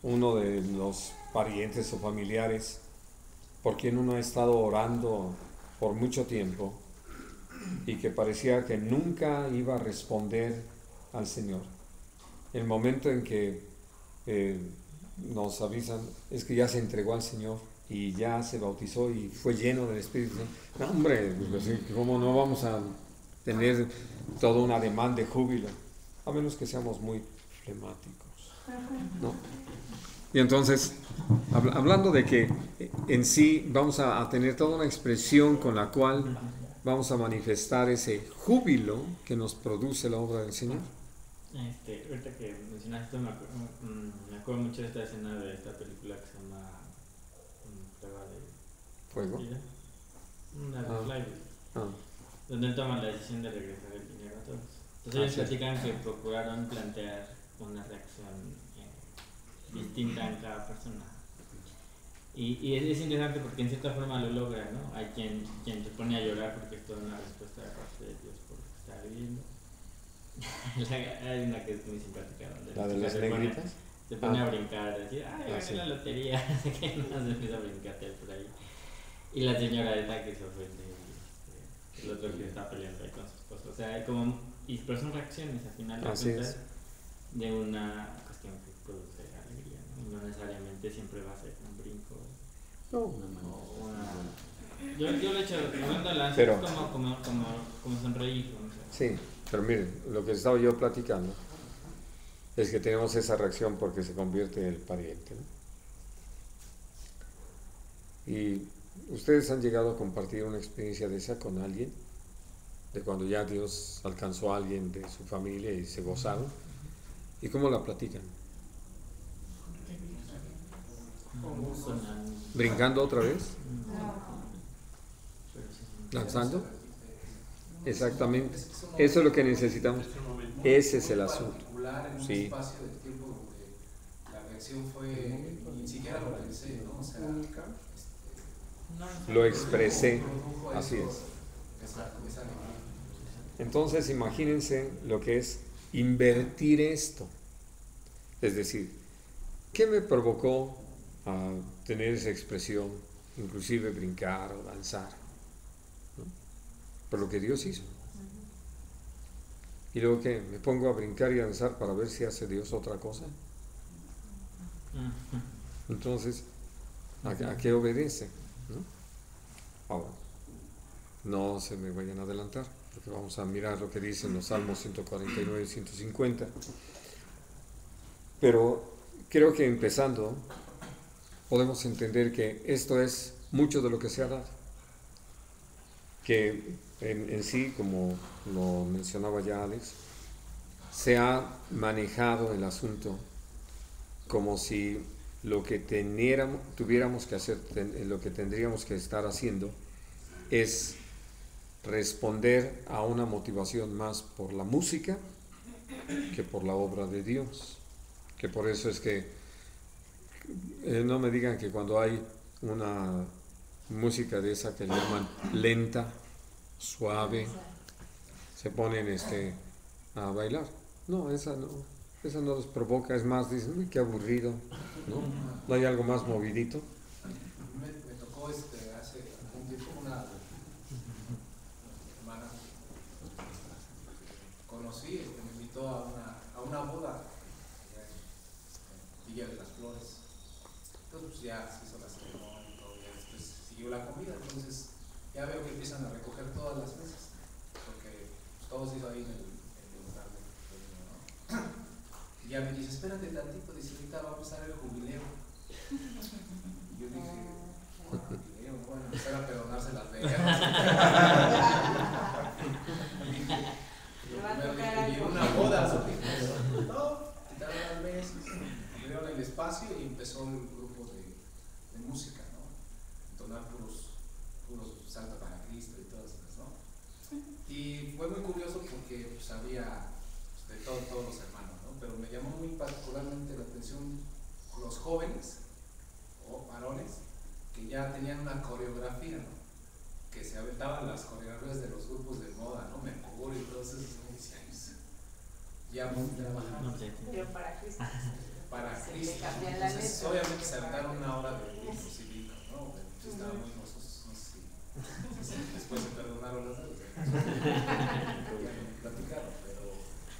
uno de los parientes o familiares por quien uno ha estado orando por mucho tiempo y que parecía que nunca iba a responder al Señor, el momento en que nos avisan es que ya se entregó al Señor y ya se bautizó y fue lleno del Espíritu Santo. No, hombre, ¿cómo no vamos a tener todo un ademán de júbilo? A menos que seamos muy flemáticos, ¿no? Y entonces, hablando de que en sí vamos a tener toda una expresión con la cual vamos a manifestar ese júbilo que nos produce la obra del Señor. Ahorita que mencionaste esto, me acuerdo mucho de esta escena de esta película que se llama Prueba de Fuego. Vida, una de Fly, donde él toma la decisión de regresar el dinero a todos. Entonces ellos platican que procuraron plantear una reacción distinta en cada persona. Y es interesante porque en cierta forma lo logra, ¿no? Hay quien se pone a llorar porque es toda una respuesta de parte de Dios por lo que está viviendo. Hay una que es muy simpática, donde ¿La de las negritas? Se pone a brincar, a decir, ay, gané la lotería, así que no se empieza a brincar por ahí. Y la señora esa que se ofende, el otro que está peleando ahí con su esposo. O sea, pero son reacciones al final de cuentas de una cuestión que produce alegría, ¿no? No necesariamente siempre va a ser un brinco. Yo lo he hecho jugando a la como sonreír. ¿No? O sea. Sí, pero miren, lo que estaba yo platicando es que tenemos esa reacción porque se convierte en el pariente, ¿no? ¿Y ustedes han llegado a compartir una experiencia de esa con alguien? De cuando ya Dios alcanzó a alguien de su familia y se gozaron. ¿Y cómo la platican? ¿Brincando otra vez? ¿Lanzando? Exactamente. Eso es lo que necesitamos. Ese es el asunto. Sí. La reacción fue, ni siquiera lo pensé, ¿no? O sea, lo expresé. Así es. Entonces imagínense lo que es invertir esto. Es decir, ¿qué me provocó a tener esa expresión, inclusive brincar o danzar? ¿No? Por lo que Dios hizo. Y luego que me pongo a brincar y a danzar para ver si hace Dios otra cosa. Entonces, ¿a qué obedece? ¿No? Ahora, no se me vayan a adelantar, porque vamos a mirar lo que dicen los Salmos 149 y 150. Pero creo que empezando podemos entender que esto es mucho de lo que se ha dado. Que en sí, como lo mencionaba ya Alex, se ha manejado el asunto como si lo que tuviéramos que hacer, lo que tendríamos que estar haciendo es responder a una motivación más por la música que por la obra de Dios. Que por eso es que no me digan que cuando hay una música de esa que llaman lenta, suave, se ponen a bailar. No, esa no les provoca, es más, dicen, uy, qué aburrido, ¿no? ¿No hay algo más movidito? Me tocó hace un tiempo una hermana conocí, me invitó a una boda allá en Villa de las Flores. Entonces pues ya se hizo la ceremonia y todo, ya después siguió la comida, entonces ya veo que empiezan a recoger todas las mesas, porque pues, todo se hizo ahí en el lugar del niño, ¿no? Y ya me dice, espérate tantito, dice, ahorita va a empezar el jubileo. Y yo dije, jubileo, bueno, empezar a perdonarse las vegas. Y una boda, no, quitaron las mesas, me dieron el espacio y empezó el grupo de música, ¿no? Entonar puros Santa para Cristo y todas esas, ¿no? Y fue muy curioso porque pues, había de todos los hermanos, ¿no? Pero me llamó muy particularmente la atención los jóvenes o varones que ya tenían una coreografía, ¿no? Que se aventaban las coreografías de los grupos de moda, ¿no? Mercurio y todos esos, ¿no? Ya muy trabajando. Pero para Cristo. Para Cristo. Entonces, obviamente se aventaron una hora de imposibilidad, ¿no? Entonces estaban muy gozosos, no sé si después se perdonaron las deudas. Platicaron, pero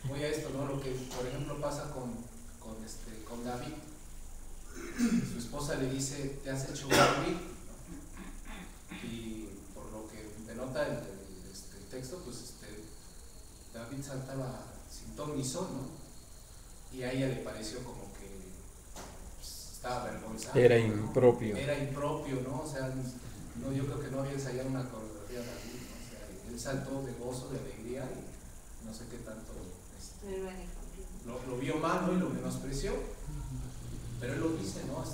voy a esto, ¿no? Lo que, por ejemplo, pasa con David. Su esposa le dice, te has hecho morir, ¿no? Y por lo que denota el texto, pues David saltaba sin ton ni son, ¿no? Y a ella le pareció como que pues, estaba avergonzada. Era impropio. Era impropio, ¿no? O sea, no, yo creo que no había ensayado una coreografía de David, ¿no? O sea, él saltó de gozo, de alegría y no sé qué tanto lo vio mal, ¿no? Y lo menospreció. Pero él lo dice, ¿no?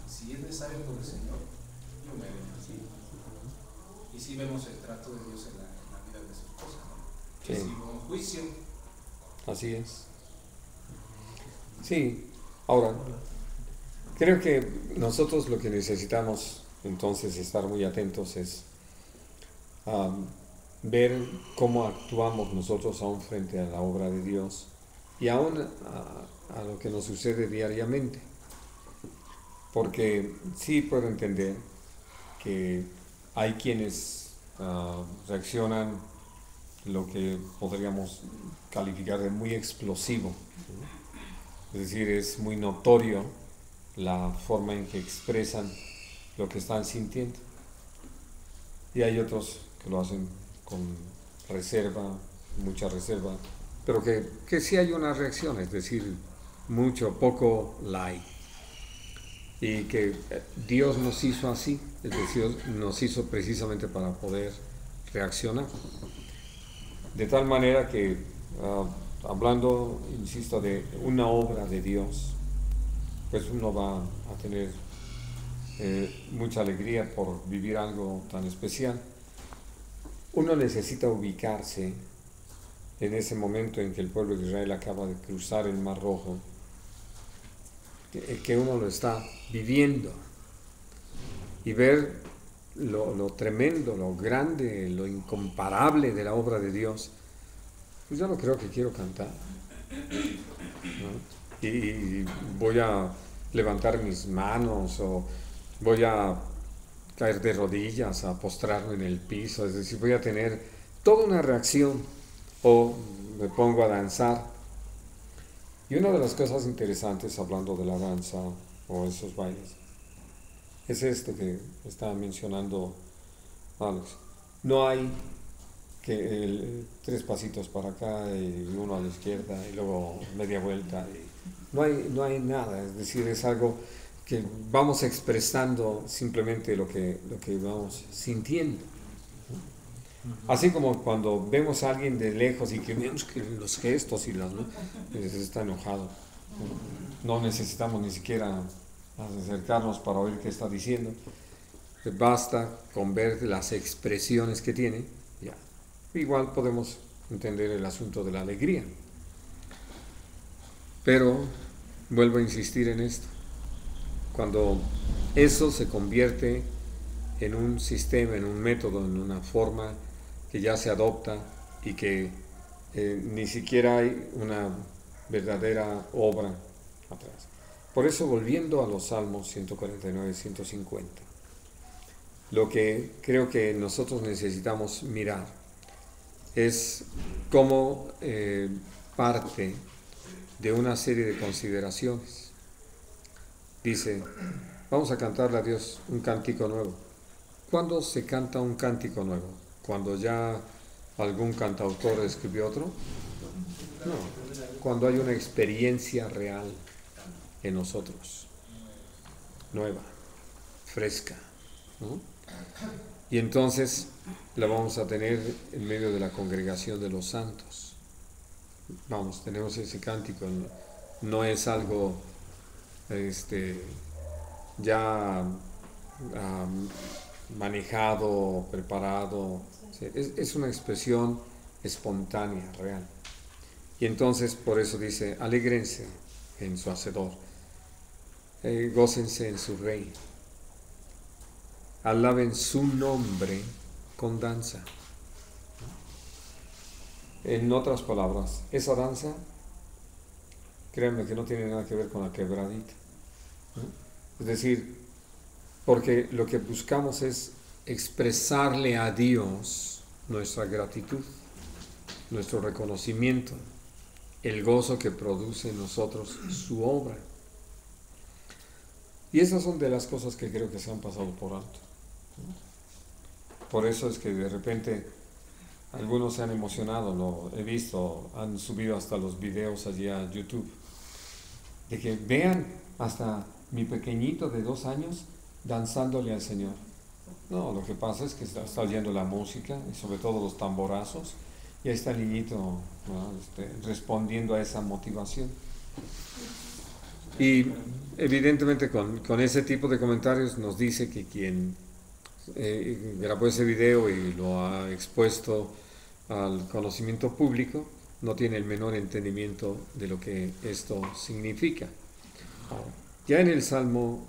Si es necesario por el Señor, yo me beneficio. Y sí vemos el trato de Dios en la vida de su esposa, ¿no? Sí. Sí, con juicio. Así es. Sí, ahora, creo que nosotros lo que necesitamos entonces estar muy atentos es ver cómo actuamos nosotros aún frente a la obra de Dios y aún a lo que nos sucede diariamente. Porque sí puedo entender que hay quienes reaccionan lo que podríamos calificar de muy explosivo, ¿no? Es decir, es muy notorio la forma en que expresan lo que están sintiendo. Y hay otros que lo hacen con reserva, mucha reserva, pero que sí hay una reacción, es decir, mucho, poco light. y que Dios nos hizo así, es decir, nos hizo precisamente para poder reaccionar. De tal manera que, hablando, insisto, de una obra de Dios, pues uno va a tener mucha alegría por vivir algo tan especial. Uno necesita ubicarse en ese momento en que el pueblo de Israel acaba de cruzar el Mar Rojo, que uno lo está viviendo, y ver lo tremendo, lo grande, lo incomparable de la obra de Dios. Pues yo no creo que quiero cantar, ¿no? Y voy a levantar mis manos o voy a caer de rodillas, a postrarme en el piso, es decir, voy a tener toda una reacción o me pongo a danzar. Y una de las cosas interesantes, hablando de la danza o esos bailes, es esto que estaba mencionando Alex. No hay que 3 pasitos para acá y uno a la izquierda y luego media vuelta. No hay nada, es decir, es algo que vamos expresando simplemente lo que vamos sintiendo. Así como cuando vemos a alguien de lejos y que vemos que los gestos y las, ¿no? Pues está enojado. No necesitamos ni siquiera acercarnos para oír qué está diciendo. Basta con ver las expresiones que tiene, ya. Igual podemos entender el asunto de la alegría. Pero vuelvo a insistir en esto. Cuando eso se convierte en un sistema, en un método, en una forma que ya se adopta y que ni siquiera hay una verdadera obra atrás. Por eso, volviendo a los Salmos 149 y 150, lo que creo que nosotros necesitamos mirar es cómo parte de una serie de consideraciones. Dice, vamos a cantarle a Dios un cántico nuevo. ¿Cuándo se canta un cántico nuevo? ¿Cuando ya algún cantautor escribió otro? No, cuando hay una experiencia real en nosotros, nueva, fresca, ¿no? Y entonces la vamos a tener en medio de la congregación de los santos. Vamos, tenemos ese cántico, no es algo ya manejado, preparado, es una expresión espontánea, real. Y entonces por eso dice, alégrense en su Hacedor, gócense en su Rey, alaben su nombre con danza. En otras palabras, esa danza, créanme que no tiene nada que ver con la quebradita, ¿no? Es decir, porque lo que buscamos es expresarle a Dios nuestra gratitud, nuestro reconocimiento, el gozo que produce en nosotros su obra. Y esas son de las cosas que creo que se han pasado por alto, ¿no? Por eso es que de repente algunos se han emocionado, lo he visto, han subido hasta los videos allí a YouTube, de que vean hasta mi pequeñito de 2 años danzándole al Señor. No, lo que pasa es que está oyendo la música y sobre todo los tamborazos, y ahí está el niñito, ¿no? Respondiendo a esa motivación. Y evidentemente con ese tipo de comentarios nos dice que quien grabó ese video y lo ha expuesto al conocimiento público no tiene el menor entendimiento de lo que esto significa. Ya en el Salmo,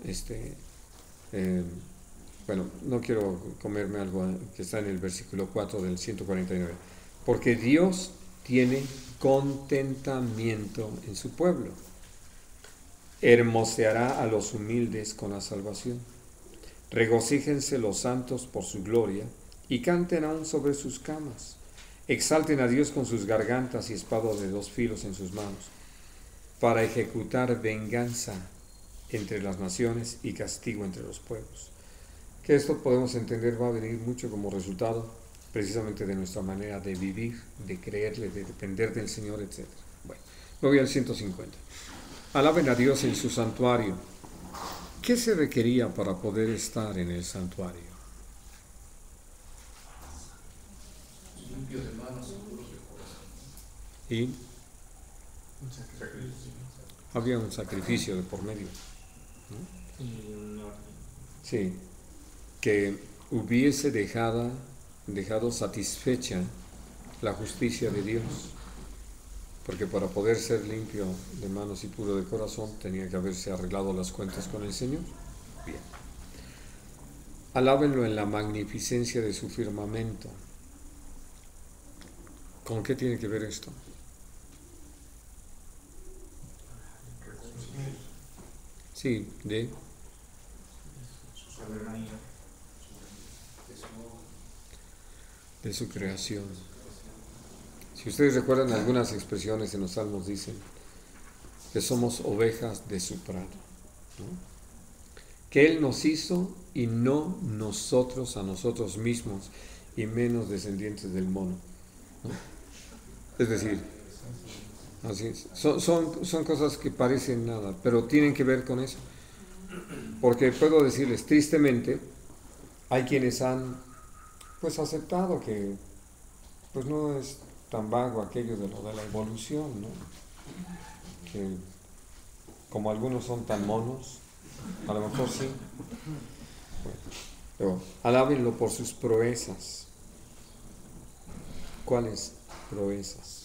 bueno, no quiero comerme algo que está en el versículo 4 del 149, porque Dios tiene contentamiento en su pueblo, hermoseará a los humildes con la salvación, regocíjense los santos por su gloria y canten aún sobre sus camas, exalten a Dios con sus gargantas y espada de 2 filos en sus manos, para ejecutar venganza entre las naciones y castigo entre los pueblos. Que esto podemos entender va a venir mucho como resultado precisamente de nuestra manera de vivir, de creerle, de depender del Señor, etc. Bueno, me voy al 150. Alaben a Dios en su santuario, ¿Qué se requería para poder estar en el santuario? Limpio de manos y puros de corazón. Y Un sacrificio. había un sacrificio de por medio, ¿no? Y un orden. Sí, que hubiese dejado satisfecha la justicia de Dios, porque para poder ser limpio de manos y puro de corazón tenía que haberse arreglado las cuentas con el Señor. Bien. Alábenlo en la magnificencia de su firmamento. ¿Con qué tiene que ver esto? Sí, de su creación. Si ustedes recuerdan, algunas expresiones en los salmos dicen que somos ovejas de su prado, ¿no? Que Él nos hizo y no nosotros a nosotros mismos, y menos descendientes del mono, ¿no? Es decir, así es. Son cosas que parecen nada, pero tienen que ver con eso. Porque puedo decirles, tristemente, hay quienes han pues aceptado que pues no es tan vago aquello de lo de la evolución, ¿no? Que como algunos son tan monos, a lo mejor sí. Bueno, pero alábenlo por sus proezas. ¿Cuáles proezas?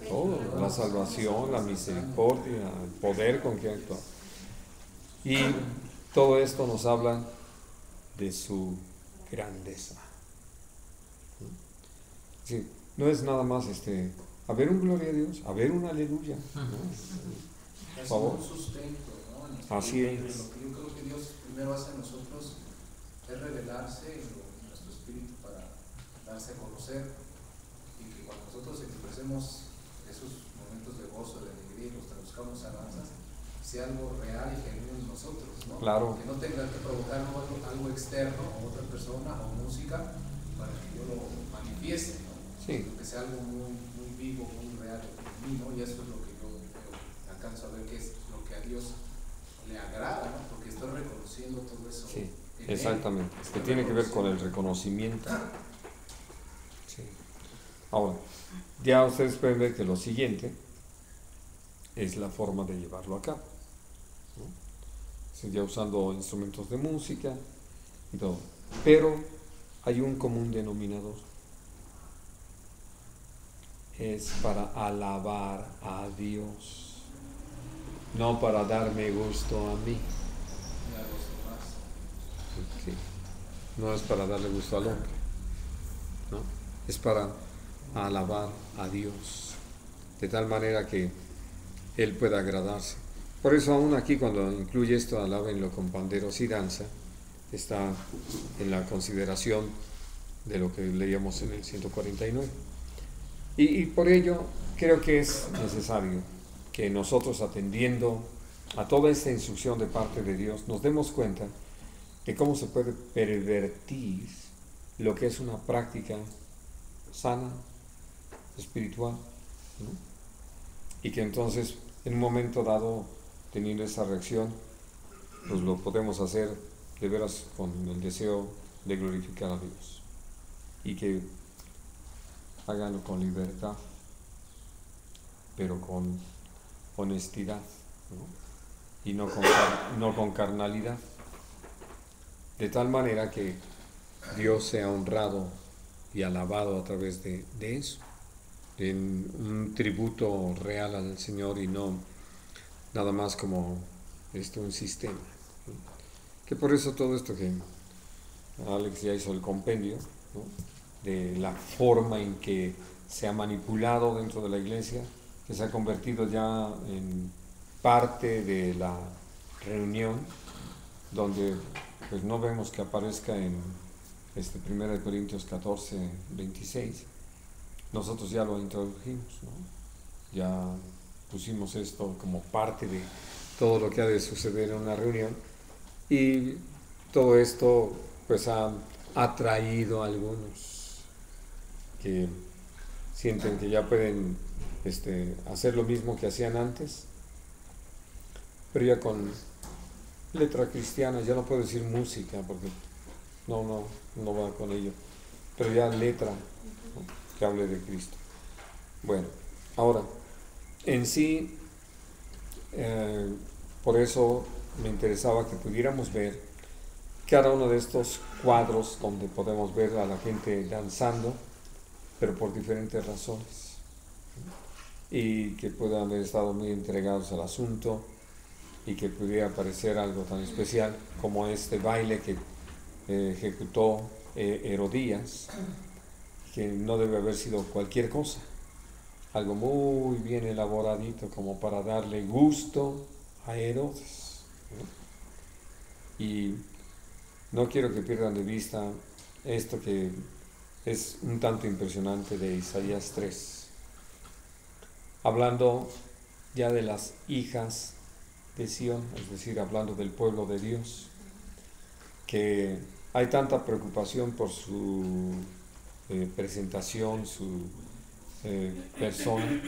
Todo, la salvación, la misericordia, el poder con que actúa. Y todo esto nos habla de su grandeza. Sí, no es nada más a ver un gloria a Dios, a ver un aleluya, ¿no? Es favor. un sustento, ¿no? Así es. Lo que yo creo que Dios primero hace en nosotros es revelarse en nuestro espíritu para darse a conocer, y que cuando nosotros expresemos esos momentos de gozo, de alegría, y los traduzcamos alabanzas, sea algo real y genuino en nosotros, ¿no? Claro. Que no tenga que provocar algo externo a otra persona o música para que yo lo manifieste, ¿no? Sí. Sino que sea algo muy, muy vivo, muy real en mí, ¿no? Y eso es lo que yo alcanzo a ver que es lo que a Dios le agrada, ¿no? Porque estoy reconociendo todo eso. Sí, en exactamente. él. Que tiene que ver con el reconocimiento. Sí. Ahora, ya ustedes pueden ver que lo siguiente es la forma de llevarlo a cabo, ¿no? Sí, ya usando instrumentos de música y todo. Pero hay un común denominador. Es para alabar a Dios, no para darme gusto a mí. Y a los demás. Sí. No es para darle gusto al hombre, ¿no? Es para alabar a Dios, de tal manera que Él pueda agradarse. Por eso aún aquí cuando incluye esto, alábenlo con panderos y danza, está en la consideración de lo que leíamos en el 149. Y por ello creo que es necesario que nosotros, atendiendo a toda esta instrucción de parte de Dios, nos demos cuenta de cómo se puede pervertir lo que es una práctica sana, espiritual, ¿no? Y que entonces, en un momento dado, teniendo esa reacción, pues lo podemos hacer de veras con el deseo de glorificar a Dios. Y que háganlo con libertad, pero con honestidad, ¿no? Y no con carnalidad. De tal manera que Dios sea honrado y alabado a través de eso, en un tributo real al Señor y no nada más como un sistema, ¿no? Que por eso todo esto que Alex ya hizo el compendio, ¿no? De la forma en que se ha manipulado dentro de la iglesia, que se ha convertido ya en parte de la reunión, donde pues no vemos que aparezca en 1 Corintios 14, 26. Nosotros ya lo introdujimos, ¿no? Ya pusimos esto como parte de todo lo que ha de suceder en una reunión, y todo esto pues ha atraído a algunos que sienten que ya pueden hacer lo mismo que hacían antes, pero ya con letra cristiana. Ya no puedo decir música porque no va con ello, pero ya letra, ¿no?, que hable de Cristo. Bueno, ahora, en sí, por eso me interesaba que pudiéramos ver cada uno de estos cuadros donde podemos ver a la gente danzando, pero por diferentes razones, y que puedan haber estado muy entregados al asunto, y que pudiera parecer algo tan especial como este baile que ejecutó Herodías, que no debe haber sido cualquier cosa, algo muy bien elaboradito como para darle gusto a Herodes, ¿no? Y no quiero que pierdan de vista esto que es un tanto impresionante de Isaías 3, hablando ya de las hijas de Sión, es decir, hablando del pueblo de Dios, que hay tanta preocupación por su presentación, su persona,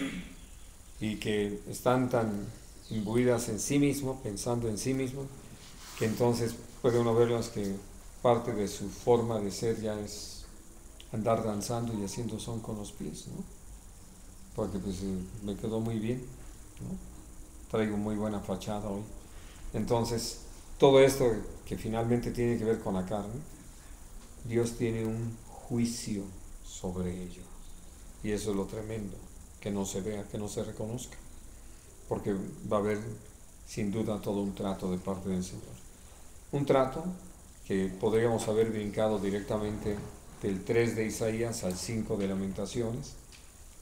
y que están tan imbuidas en sí mismo, pensando en sí mismo, que entonces puede uno verlas que parte de su forma de ser ya es andar danzando y haciendo son con los pies, ¿no? Porque pues me quedó muy bien, ¿no? Traigo muy buena fachada hoy. Entonces, todo esto que finalmente tiene que ver con la carne, Dios tiene un juicio sobre ello. Y eso es lo tremendo, que no se vea, que no se reconozca, porque va a haber sin duda todo un trato de parte del Señor. Un trato que podríamos haber brincado directamente del 3 de Isaías al 5 de Lamentaciones,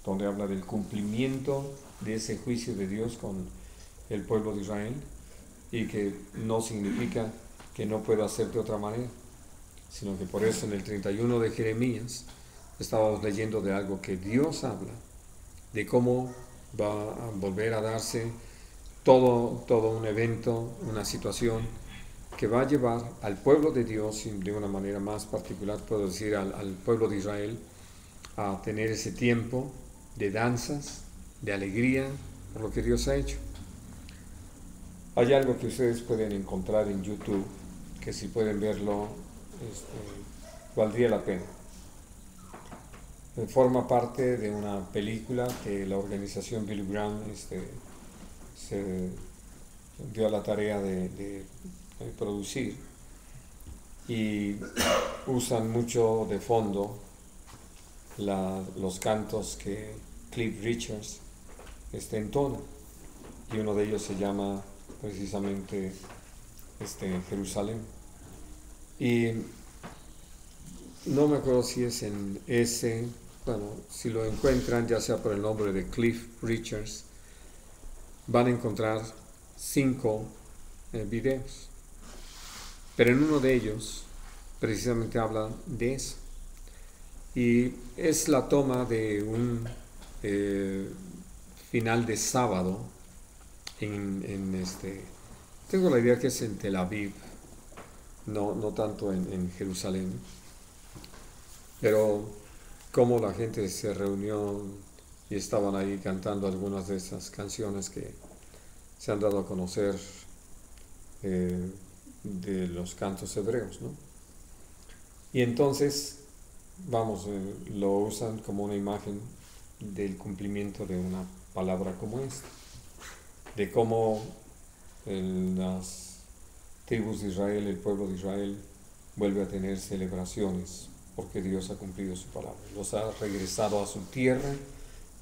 donde habla del cumplimiento de ese juicio de Dios con el pueblo de Israel, y que no significa que no pueda ser de otra manera, sino que por eso en el 31 de Jeremías estábamos leyendo de algo que Dios habla, de cómo va a volver a darse todo un evento, una situación que va a llevar al pueblo de Dios, y de una manera más particular puedo decir al pueblo de Israel, a tener ese tiempo de danzas, de alegría por lo que Dios ha hecho. Hay algo que ustedes pueden encontrar en YouTube, que si pueden verlo, valdría la pena. Forma parte de una película que la organización Billy Graham se dio a la tarea de producir, y usan mucho de fondo los cantos que Cliff Richards entona, y uno de ellos se llama precisamente Jerusalén, y no me acuerdo si es en ese, bueno, si lo encuentran ya sea por el nombre de Cliff Richards, van a encontrar 5 videos, pero en uno de ellos precisamente habla de eso, y es la toma de un final de sábado tengo la idea que es en Tel Aviv, no tanto en Jerusalén, pero como la gente se reunió y estaban ahí cantando algunas de esas canciones que se han dado a conocer de los cantos hebreos, ¿no? Y entonces, lo usan como una imagen del cumplimiento de una palabra como esta, de cómo las tribus de Israel, el pueblo de Israel, vuelve a tener celebraciones porque Dios ha cumplido su palabra, los ha regresado a su tierra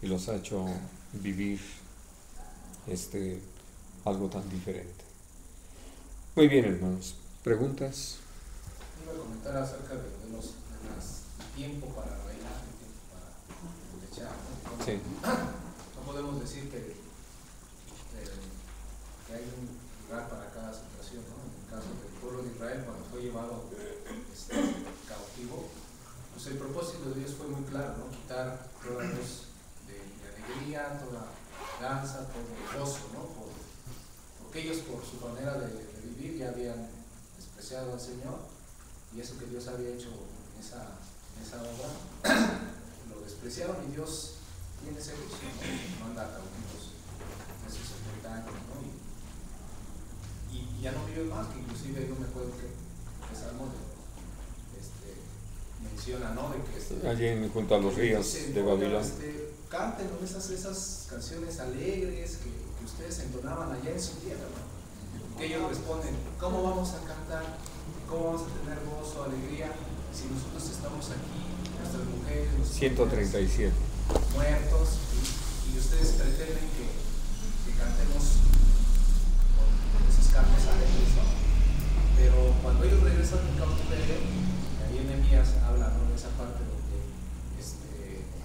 y los ha hecho vivir algo tan diferente. Muy bien, hermanos, ¿preguntas? Iba a comentar acerca de los tiempo para bailar, tiempo para cosechar, ¿no? Sí. No podemos decir que hay un lugar para cada situación, ¿no? En el caso del pueblo de Israel, cuando fue llevado cautivo, pues el propósito de Dios fue muy claro, ¿no? Quitar toda luz de alegría, toda danza, todo gozo, ¿no? Porque ellos, por su manera de vivir, ya habían despreciado al Señor, y eso que Dios había hecho en esa obra lo despreciaron. despreciaron y Dios tiene ese juicio, ¿no? Manda cautivos de sus 70 años, ¿no? Y ya no viven más, que inclusive yo me acuerdo que el Salmo menciona, ¿no? De que allí junto a los ríos dice, de Babilonia. Canten, ¿no? esas canciones alegres que ustedes entonaban allá en su tierra, ¿no? Que ellos responden, ¿cómo vamos a cantar? ¿Cómo vamos a tener gozo, alegría, si nosotros estamos aquí, nuestras mujeres, nuestros 137. muertos, y ustedes pretenden que cantemos con esos cantos alegres, ¿no? Pero cuando ellos regresan del cautiverio, ahí en Nehemías habla, ¿no? De esa parte donde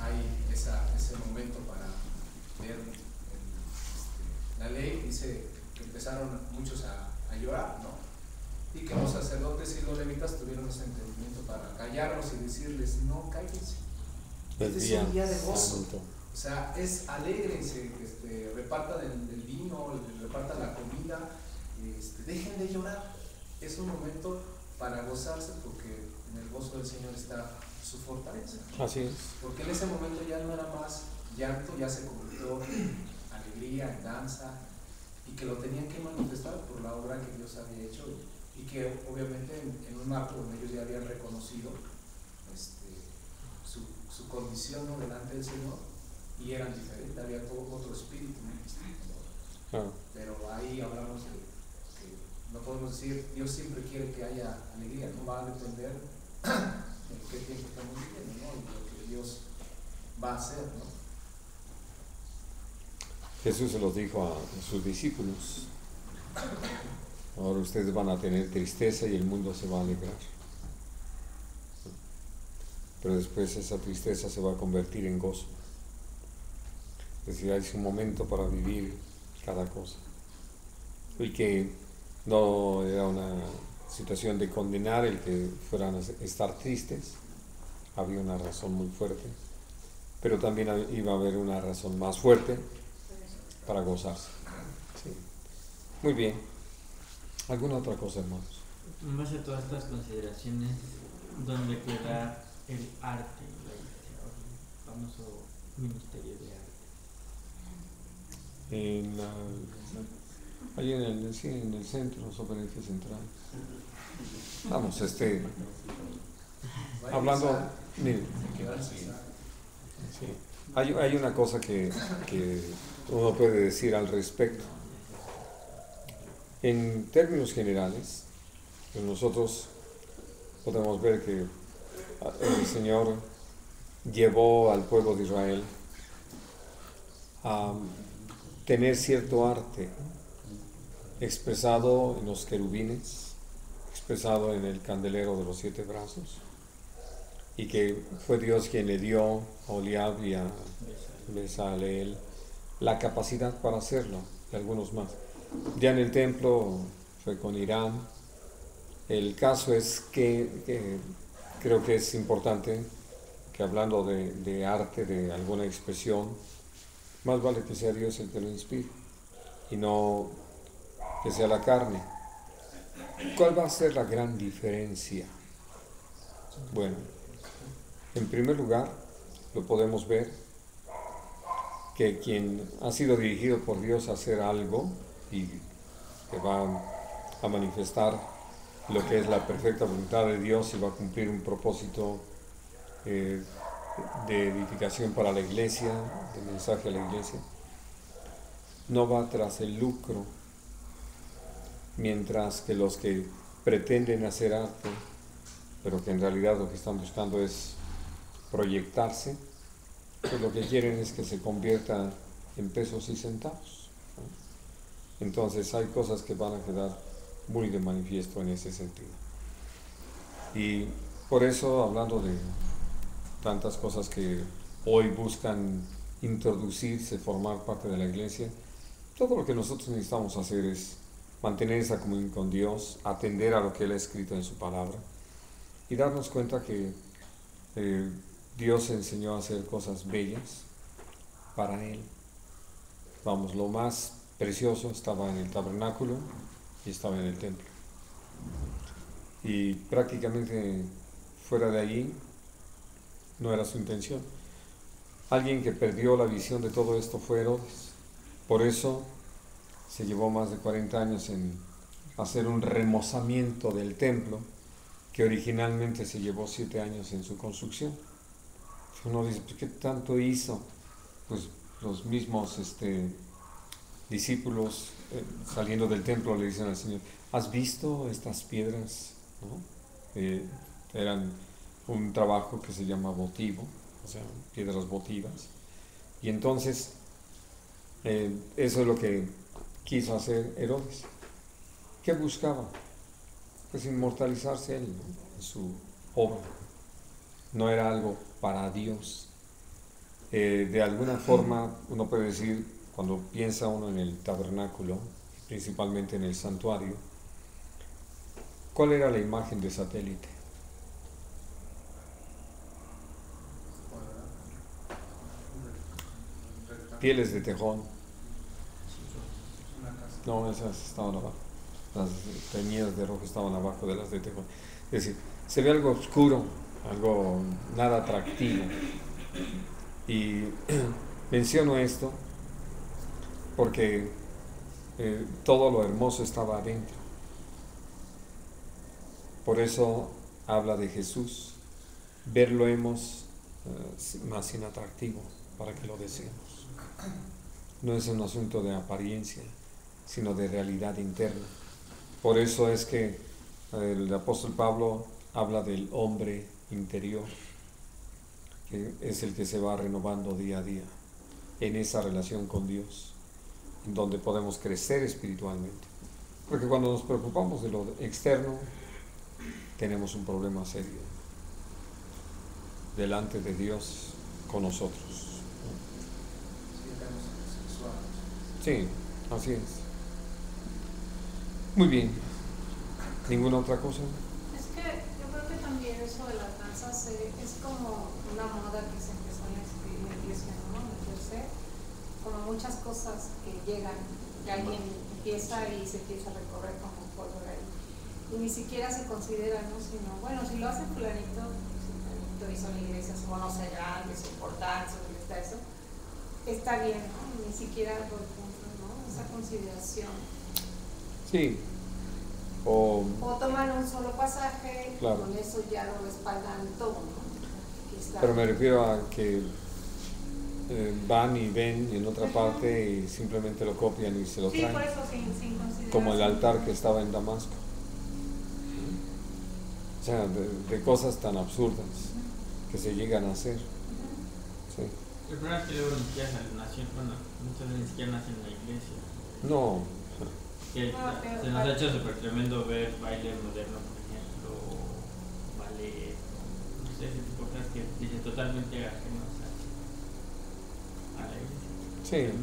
hay ese momento para ver la ley, dice que empezaron muchos a llorar, ¿no? Y que los sacerdotes y los levitas tuvieron ese entendimiento para callarlos y decirles, no, cállense. Este es un día de gozo. O sea, es alegrense, repartan el vino, repartan la comida, dejen de llorar. Es un momento para gozarse, porque en el gozo del Señor está su fortaleza. Así es. Porque en ese momento ya no era más llanto, ya se convirtió en alegría, en danza, y que lo tenían que manifestar por la obra que Dios había hecho, y que obviamente en un acto donde ellos ya habían reconocido su condición, ¿no? Delante del Señor, y eran diferentes, había todo otro espíritu, ¿no? Pero ahí hablamos de que no podemos decir, Dios siempre quiere que haya alegría, no va a depender en qué tiempo estamos viviendo, ¿no? Y lo que Dios va a hacer, ¿no? Jesús se los dijo a sus discípulos: ahora ustedes van a tener tristeza y el mundo se va a alegrar. Pero después esa tristeza se va a convertir en gozo. Es decir, hay un momento para vivir cada cosa. Y que no era una situación de condenar el que fueran a estar tristes. Había una razón muy fuerte. Pero también iba a haber una razón más fuerte para gozarse. Sí. Muy bien. ¿Alguna otra cosa, hermanos? En base a todas estas consideraciones, ¿dónde queda el arte en la iglesia, el famoso ministerio de arte? Ahí en el centro, sobre el eje central. Vamos, hablando, miren, sí, hay una cosa que uno puede decir al respecto. En términos generales, pues nosotros podemos ver que el Señor llevó al pueblo de Israel a tener cierto arte expresado en los querubines, expresado en el candelero de los 7 brazos, y que fue Dios quien le dio a Oliab y a Bezaleel la capacidad para hacerlo, y algunos más. Ya en el templo fue con Irán. El caso es que creo que es importante que, hablando de arte, de alguna expresión, más vale que sea Dios el que lo inspire y no que sea la carne. ¿Cuál va a ser la gran diferencia? Bueno, en primer lugar, lo podemos ver que quien ha sido dirigido por Dios a hacer algo y que va a manifestar lo que es la perfecta voluntad de Dios y va a cumplir un propósito de edificación para la iglesia, de mensaje a la iglesia, no va tras el lucro, mientras que los que pretenden hacer arte, pero que en realidad lo que están buscando es proyectarse, pues lo que quieren es que se convierta en pesos y centavos, ¿no? Entonces hay cosas que van a quedar muy de manifiesto en ese sentido. Y por eso, hablando de tantas cosas que hoy buscan introducirse, formar parte de la iglesia, todo lo que nosotros necesitamos hacer es mantener esa comunión con Dios, atender a lo que Él ha escrito en su palabra y darnos cuenta que Dios enseñó a hacer cosas bellas para Él. Vamos, lo más precioso estaba en el tabernáculo y estaba en el templo. Y prácticamente fuera de allí no era su intención. alguien que perdió la visión de todo esto fue Herodes. Por eso se llevó más de 40 años en hacer un remozamiento del templo, que originalmente se llevó 7 años en su construcción. Uno dice, pues, ¿qué tanto hizo? Pues los mismos discípulos saliendo del templo le dicen al Señor, ¿has visto estas piedras? ¿No? Eran un trabajo que se llama votivo, o sea, piedras votivas. Y entonces, eso es lo que quiso hacer Herodes. ¿Qué buscaba? Pues inmortalizarse él, ¿no? En su obra. No era algo para Dios. De alguna forma, uno puede decir, cuando piensa uno en el tabernáculo, principalmente en el santuario, ¿cuál era la imagen de satélite? Pieles de tejón. No, esas estaban abajo. Las teñidas de rojo estaban abajo de las de tejón. Es decir, se ve algo oscuro, algo nada atractivo. Y menciono esto porque todo lo hermoso estaba adentro. Por eso habla de Jesús. Verlo hemos más inatractivo para que lo deseemos. No es un asunto de apariencia, sino de realidad interna. Por eso es que el apóstol Pablo habla del hombre interior, que es el que se va renovando día a día en esa relación con Dios, en donde podemos crecer espiritualmente. Porque cuando nos preocupamos de lo externo, tenemos un problema serio delante de Dios con nosotros. Sí, así es. Muy bien. ¿Ninguna otra cosa? Es que yo creo que también eso de las danzas es como una moda que se empezó en la iglesia, ¿no? Entonces, como muchas cosas que llegan, que alguien empieza y se empieza a recorrer como pólvora y ni siquiera se considera, ¿no? Sino, bueno, si lo hace fulanito hizo en la iglesia, su no sé, grande, su importancia, está eso, está bien, ¿no? Ni siquiera por punto, ¿no? Esa consideración. Sí. O toman un solo pasaje, claro. Con eso ya lo respaldan todo, ¿no? Pero me refiero a que van y ven en otra parte y simplemente lo copian y se lo traen. Sí, por eso sin considerar. Como el altar que estaba en Damasco. O sea, de cosas tan absurdas que se llegan a hacer. Sí. El problema es que luego ni siquiera nacen, bueno, muchas veces ni siquiera nacen en la iglesia. No. Que se nos ha hecho súper tremendo ver baile moderno, por ejemplo, ballet, no sé, ese tipo de cosas que dicen totalmente ajenos a la iglesia.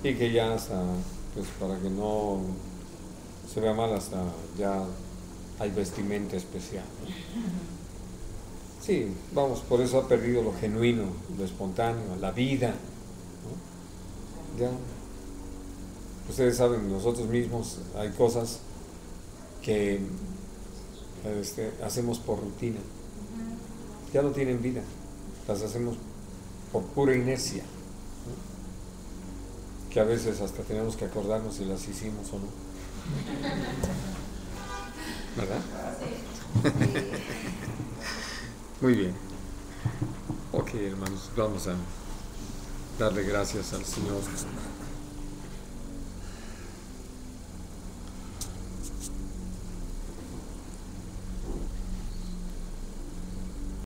Sí. Y que ya hasta, pues para que no se vea mal, hasta ya hay vestimenta especial, ¿no? Sí, vamos, por eso ha perdido lo genuino, lo espontáneo, la vida, ¿no? Ya. Ustedes saben, nosotros mismos hay cosas que hacemos por rutina. Ya no tienen vida, las hacemos por pura inercia, ¿no? Que a veces hasta tenemos que acordarnos si las hicimos o no. ¿Verdad? Muy bien. Ok, hermanos, vamos a darle gracias al Señor